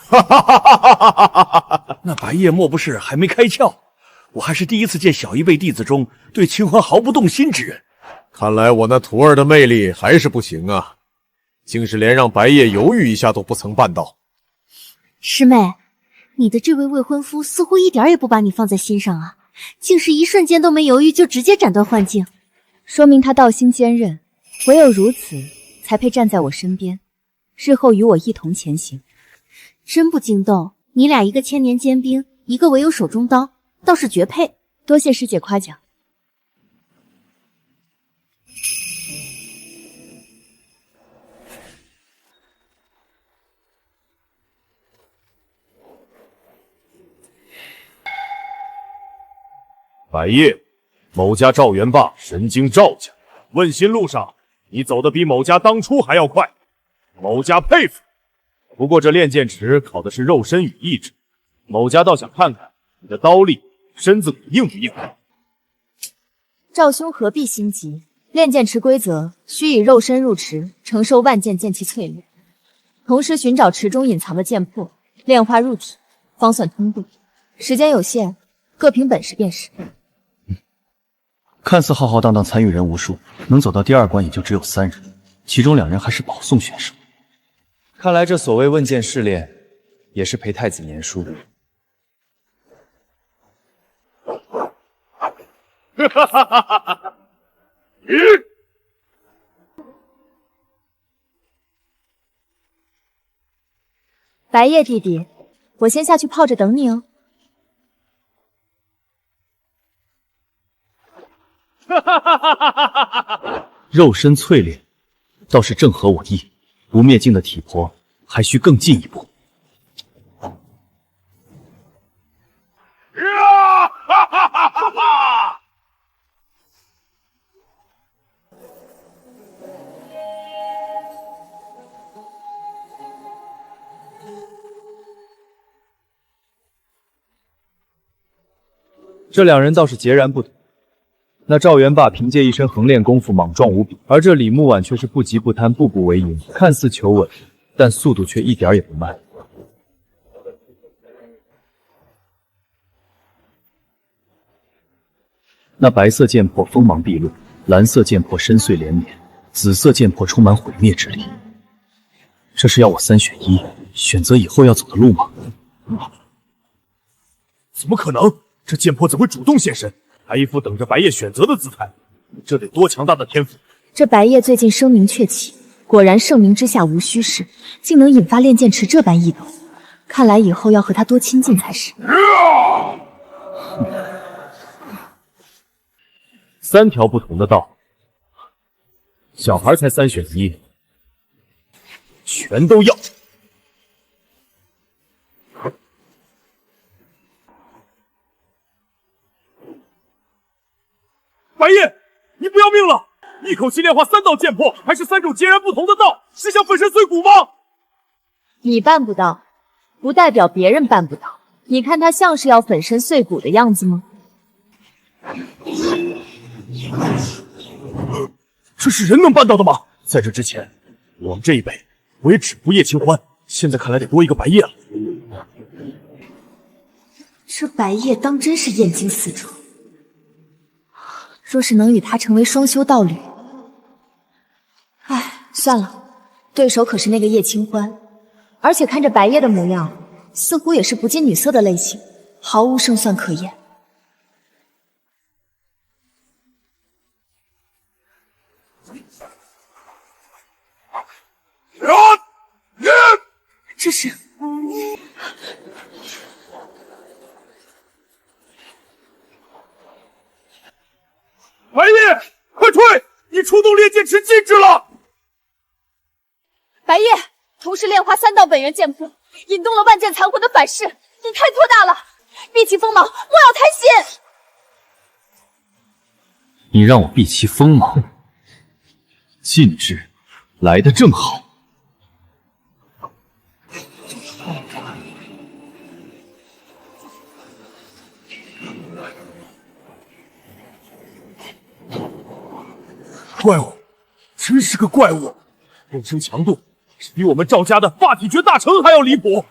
哈哈哈哈哈哈！那白夜莫不是还没开窍？我还是第一次见小一辈弟子中对清欢毫不动心之人。看来我那徒儿的魅力还是不行啊，竟是连让白夜犹豫一下都不曾办到。师妹，你的这位未婚夫似乎一点也不把你放在心上啊，竟是一瞬间都没犹豫就直接斩断幻境，说明他道心坚韧，唯有如此才配站在我身边，日后与我一同前行。真不惊动，你俩一个千年坚冰，一个唯有手中刀，倒是绝配。多谢师姐夸奖。白夜，某家赵元霸，神经赵家。问心路上，你走得比某家当初还要快，某家佩服。不过这炼剑池考的是肉身与意志，某家倒想看看你的刀力、身子骨硬不硬。赵兄何必心急？炼剑池规则需以肉身入池，承受万剑剑气淬炼，同时寻找池中隐藏的剑魄，炼化入体，方算通过。时间有限，各凭本事便是。看似浩浩荡荡参与人无数，能走到第2关也就只有3人，其中2人还是保送选手。看来这所谓问剑试炼，也是陪太子念书。哈哈哈哈哈哈！白夜弟弟，我先下去泡着等你哦。哈哈哈哈哈哈！肉身淬炼，倒是正合我意。不灭境的体魄还需更进一步。哈哈哈哈哈！这2人倒是截然不同。那赵元霸凭借一身横练功夫莽撞无比，而这李牧婉却是不急不贪，步步为营，看似求稳，但速度却一点也不慢。那白色剑魄锋芒毕露，蓝色剑魄深邃连绵，紫色剑魄充满毁灭之力。这是要我3选1，选择以后要走的路吗？怎么可能？这剑魄怎会主动现身？还一副等着白夜选择的姿态，这得多强大的天赋！这白夜最近声名鹊起，果然盛名之下无虚事，竟能引发炼剑池这般异动。看来以后要和他多亲近才是。3条不同的道，小孩才3选1，全都要。白夜，你不要命了！一口气炼化3道剑魄，还是3种截然不同的道，是想粉身碎骨吗？你办不到，不代表别人办不到。你看他像是要粉身碎骨的样子吗？这是人能办到的吗？在这之前，我们这一辈我也只不叶清欢，现在看来得多一个白夜了。这白夜当真是燕京四主。若是能与他成为双修道侣，唉，算了，对手可是那个叶清欢，而且看着白夜的模样，似乎也是不近女色的类型，毫无胜算可言。这是白夜，快退！你触动炼剑池禁制了。白夜同时炼化3道本源剑魄，引动了万剑残魂的反噬，你太做大了！避其锋芒，莫要贪心。你让我避其锋芒，禁制来得正好。怪物，真是个怪物！肉身强度是比我们赵家的霸体诀大成还要离谱。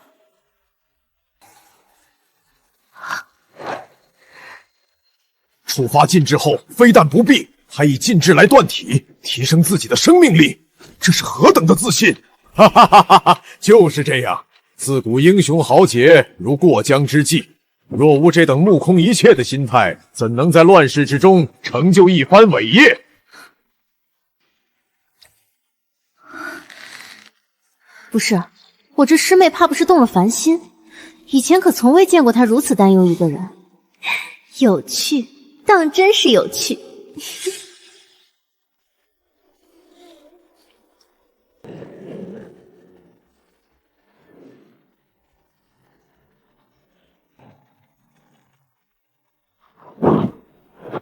触发禁制后，非但不避，还以禁制来断体，提升自己的生命力，这是何等的自信！哈哈哈哈哈！就是这样，自古英雄豪杰如过江之鲫，若无这等目空一切的心态，怎能在乱世之中成就一番伟业？不是，我这师妹怕不是动了凡心？以前可从未见过她如此担忧一个人。有趣，当真是有趣。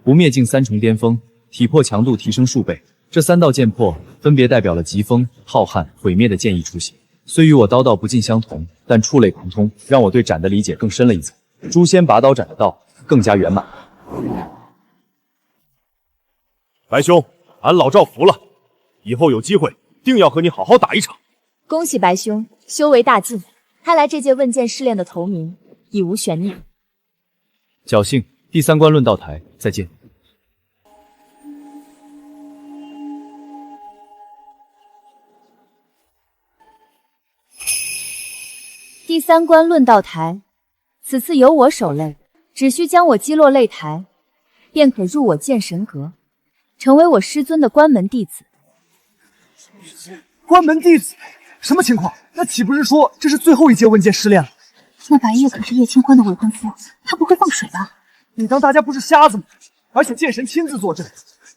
不灭境3重巅峰，体魄强度提升数倍。这3道剑魄分别代表了疾风、浩瀚、毁灭的剑意雏形。虽与我刀道不尽相同，但触类旁通，让我对斩的理解更深了一层。诛仙拔刀斩的道更加圆满。白兄，俺老赵服了，以后有机会定要和你好好打一场。恭喜白兄，修为大进，看来这届问剑试炼的头名已无悬念。侥幸，第3关论道台，再见。第3关论道台，此次由我守擂，只需将我击落擂台，便可入我剑神阁，成为我师尊的关门弟子。关门弟子？什么情况？那岂不是说这是最后一届问剑试炼了？那白夜可是叶清欢的未婚夫，他不会放水吧？你当大家不是瞎子吗？而且剑神亲自坐镇，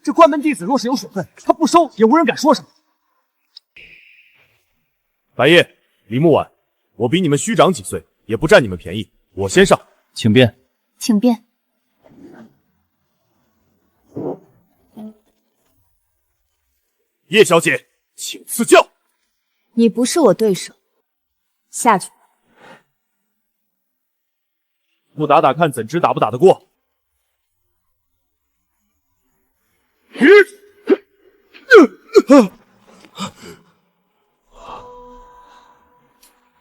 这关门弟子若是有水分，他不收也无人敢说什么。白夜、李木婉，我比你们虚长几岁，也不占你们便宜，我先上，请便。请便。叶小姐，请赐教。你不是我对手，下去。不打打看，怎知打不打得过？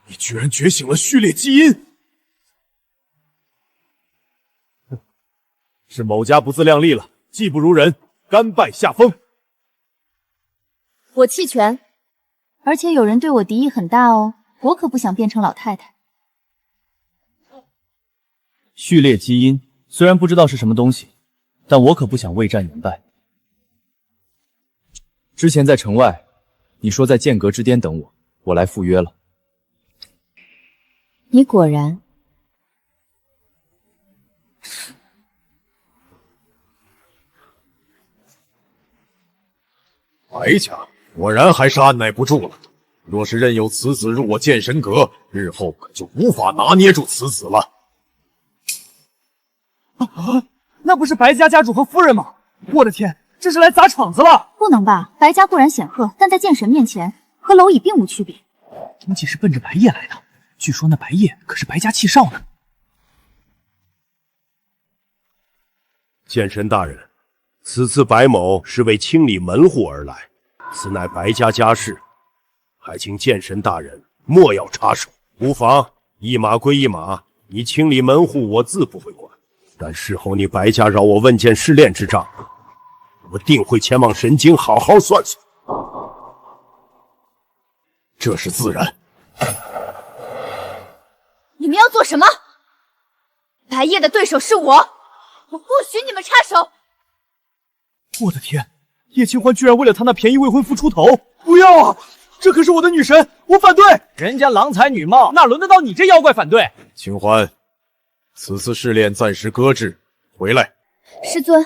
你居然觉醒了序列基因！是某家不自量力了，技不如人，甘拜下风。我弃权，而且有人对我敌意很大哦，我可不想变成老太太。序列基因虽然不知道是什么东西，但我可不想畏战言败。之前在城外，你说在剑阁之巅等我，我来赴约了。你果然……白家果然还是按耐不住了。若是任由此子入我剑神阁，日后可就无法拿捏住此子了。那不是白家家主和夫人吗？我的天，这是来砸场子了！不能吧？白家固然显赫，但在剑神面前和蝼蚁并无区别。东启是奔着白夜来的，据说那白夜可是白家气少呢。剑神大人，此次白某是为清理门户而来，此乃白家家事，还请剑神大人莫要插手。无妨，一码归一码，你清理门户我自不会管。但事后你白家扰我问剑试炼之账，我定会前往神京好好算算。这是自然。你们要做什么？白夜的对手是我，我不许你们插手！我的天，叶清欢居然为了他那便宜未婚夫出头！不要啊！这可是我的女神，我反对！人家郎才女貌，哪轮得到你这妖怪反对？清欢，此次试炼暂时搁置，回来。师尊，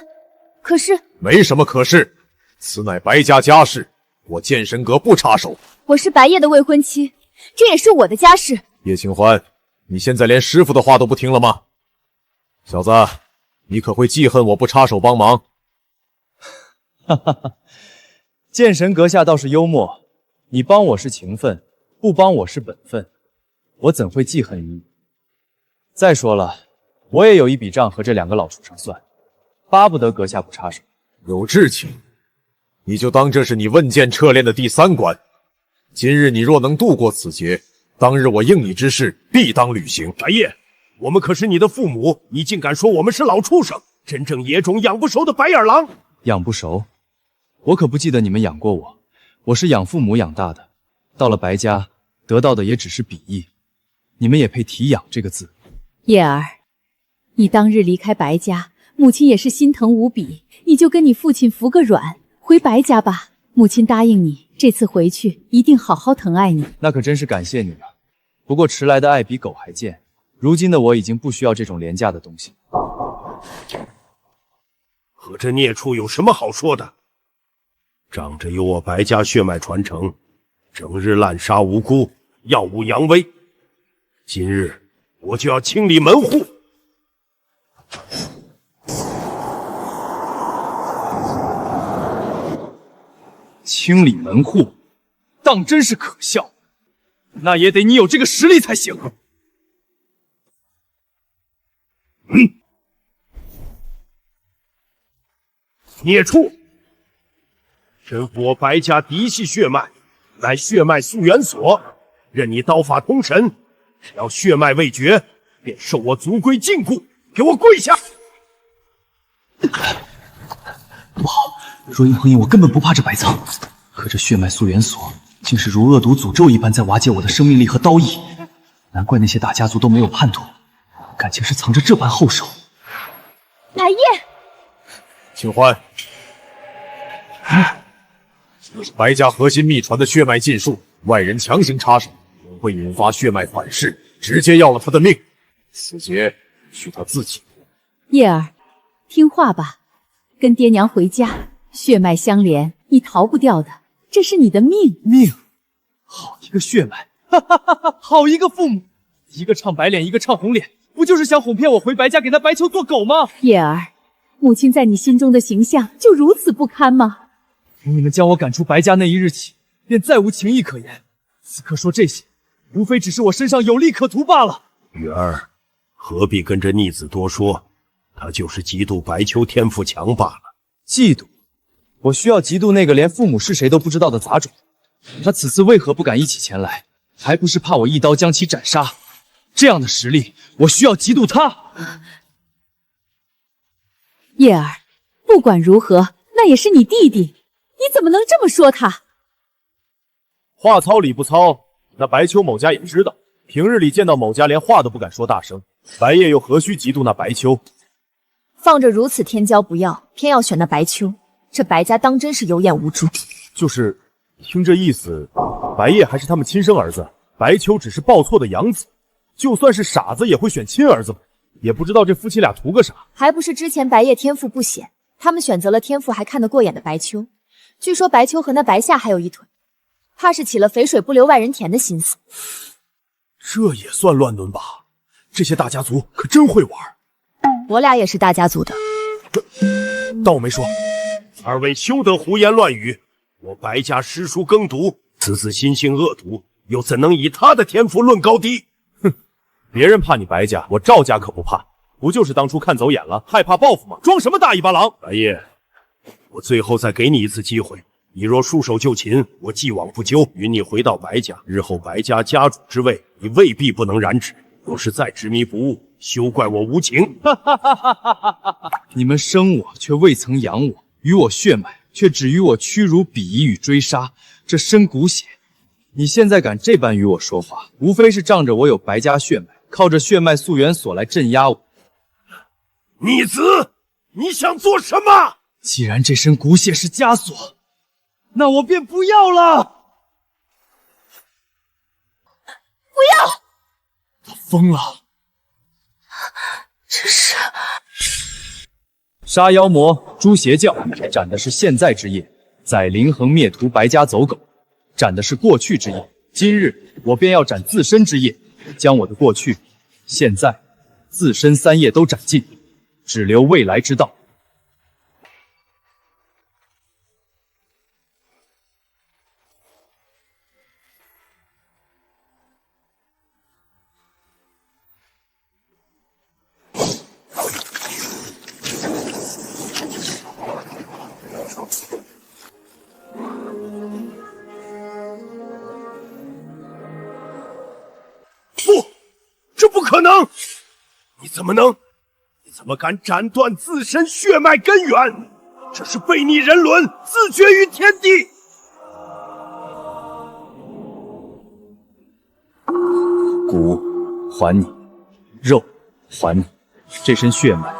可是……没什么可是，此乃白家家事，我剑神阁不插手。我是白夜的未婚妻，这也是我的家事。叶清欢，你现在连师傅的话都不听了吗？小子，你可会记恨我不插手帮忙？哈哈哈，剑神阁下倒是幽默，你帮我是情分，不帮我是本分，我怎会记恨于你？再说了，我也有一笔账和这2个老畜生算，巴不得阁下不插手。有志气，你就当这是你问剑淬炼的第3关。今日你若能度过此劫，当日我应你之事必当履行。白夜，我们可是你的父母，你竟敢说我们是老畜生，真正野种养不熟的白眼狼！养不熟？我可不记得你们养过我，我是养父母养大的，到了白家，得到的也只是鄙夷。你们也配提养这个字？叶儿，你当日离开白家，母亲也是心疼无比，你就跟你父亲服个软，回白家吧。母亲答应你，这次回去一定好好疼爱你。那可真是感谢你了。不过迟来的爱比狗还贱，如今的我已经不需要这种廉价的东西。和这孽畜有什么好说的？仗着有我白家血脉传承，整日滥杀无辜，耀武扬威。今日我就要清理门户。清理门户，当真是可笑。那也得你有这个实力才行。孽畜！身负我白家嫡系血脉，乃血脉溯源所，任你刀法通神，只要血脉未绝，便受我族规禁锢。给我跪下！不好，若因封印，我根本不怕这白苍，可这血脉溯源所竟是如恶毒诅咒一般在瓦解我的生命力和刀意，难怪那些大家族都没有叛徒，感情是藏着这般厚手。白夜，清欢，这是白家核心秘传的血脉禁术，外人强行插手，会引发血脉反噬，直接要了他的命。此劫需他自己。叶儿，听话吧，跟爹娘回家，血脉相连，你逃不掉的，这是你的命。命，好一个血脉，哈哈哈哈！好一个父母，一个唱白脸，一个唱红脸，不就是想哄骗我回白家给那白秋做狗吗？叶儿，母亲在你心中的形象就如此不堪吗？从你们将我赶出白家那一日起，便再无情义可言。此刻说这些，无非只是我身上有利可图罢了。雨儿，何必跟着逆子多说？他就是嫉妒白秋天赋强罢了。嫉妒？我需要嫉妒那个连父母是谁都不知道的杂种。他此次为何不敢一起前来？还不是怕我一刀将其斩杀？这样的实力，我需要嫉妒他。叶儿，不管如何，那也是你弟弟，你怎么能这么说他？话糙理不糙，那白秋某家也知道，平日里见到某家连话都不敢说大声，白夜又何须嫉妒那白秋？放着如此天骄不要，偏要选那白秋，这白家当真是有眼无珠。就是听这意思，白夜还是他们亲生儿子，白秋只是报错的养子，就算是傻子也会选亲儿子吧？也不知道这夫妻俩图个啥？还不是之前白夜天赋不显，他们选择了天赋还看得过眼的白秋。据说白秋和那白夏还有一腿，怕是起了肥水不流外人田的心思。这也算乱伦吧？这些大家族可真会玩。我俩也是大家族的，当我没说。二位休得胡言乱语！我白家师叔耕读，此子心性恶毒，又怎能以他的天赋论高低？哼，别人怕你白家，我赵家可不怕。不就是当初看走眼了，害怕报复吗？装什么大尾巴狼？白夜，我最后再给你一次机会，你若束手就擒，我既往不咎，允你回到白家。日后白家家主之位，你未必不能染指。若是再执迷不悟，休怪我无情。哈哈哈哈哈哈！你们生我却未曾养我，与我血脉却只与我屈辱、鄙夷与追杀，这深骨血。你现在敢这般与我说话，无非是仗着我有白家血脉，靠着血脉溯源所来镇压我。逆子，你想做什么？既然这身骨血是枷锁，那我便不要了。不要！他疯了。这是杀妖魔、诛邪教，斩的是现在之业；宰灵衡灭屠白家走狗，斩的是过去之业。今日我便要斩自身之业，将我的过去、现在、自身三业都斩尽，只留未来之道。不可能！你怎么敢斩断自身血脉根源？这是背逆人伦，自绝于天地。骨还你，肉还你，这身血脉，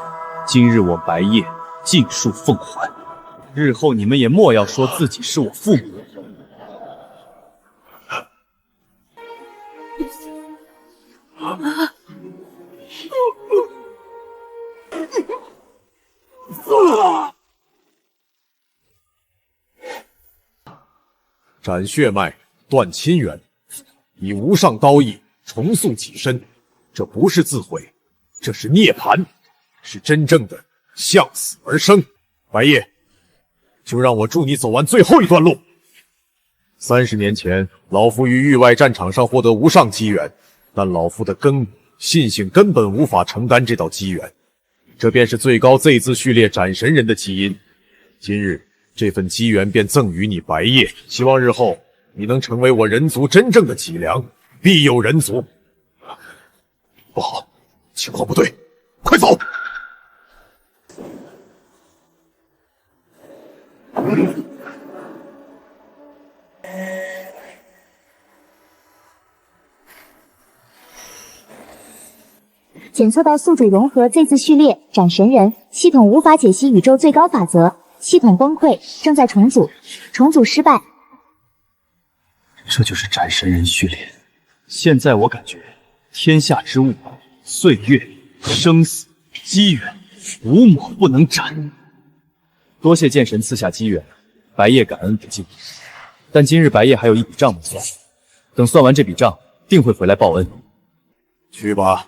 今日我白夜尽数奉还。日后你们也莫要说自己是我父母。斩血脉，断亲缘，以无上刀意重塑己身，这不是自毁，这是涅槃，是真正的向死而生。白夜，就让我助你走完最后一段路。30年前，老夫于域外战场上获得无上机缘，但老夫的根信性根本无法承担这道机缘，这便是最高 Z 字序列斩神人的基因。今日这份机缘便赠予你白夜，希望日后你能成为我人族真正的脊梁，庇佑人族。不好，情况不对，快走！检测到宿主融合 Z 字序列斩神人，系统无法解析宇宙最高法则，系统崩溃，正在重组，重组失败。这就是斩神人序列。现在我感觉天下之物，岁月、生死、机缘，无某不能斩。多谢剑神赐下机缘，白夜感恩不尽。但今日白夜还有一笔账没算，等算完这笔账，定会回来报恩。去吧。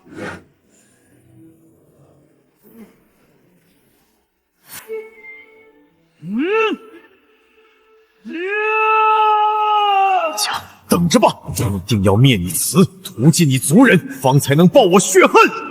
等着吧，一定要灭你祠，屠尽你族人，方才能报我血恨。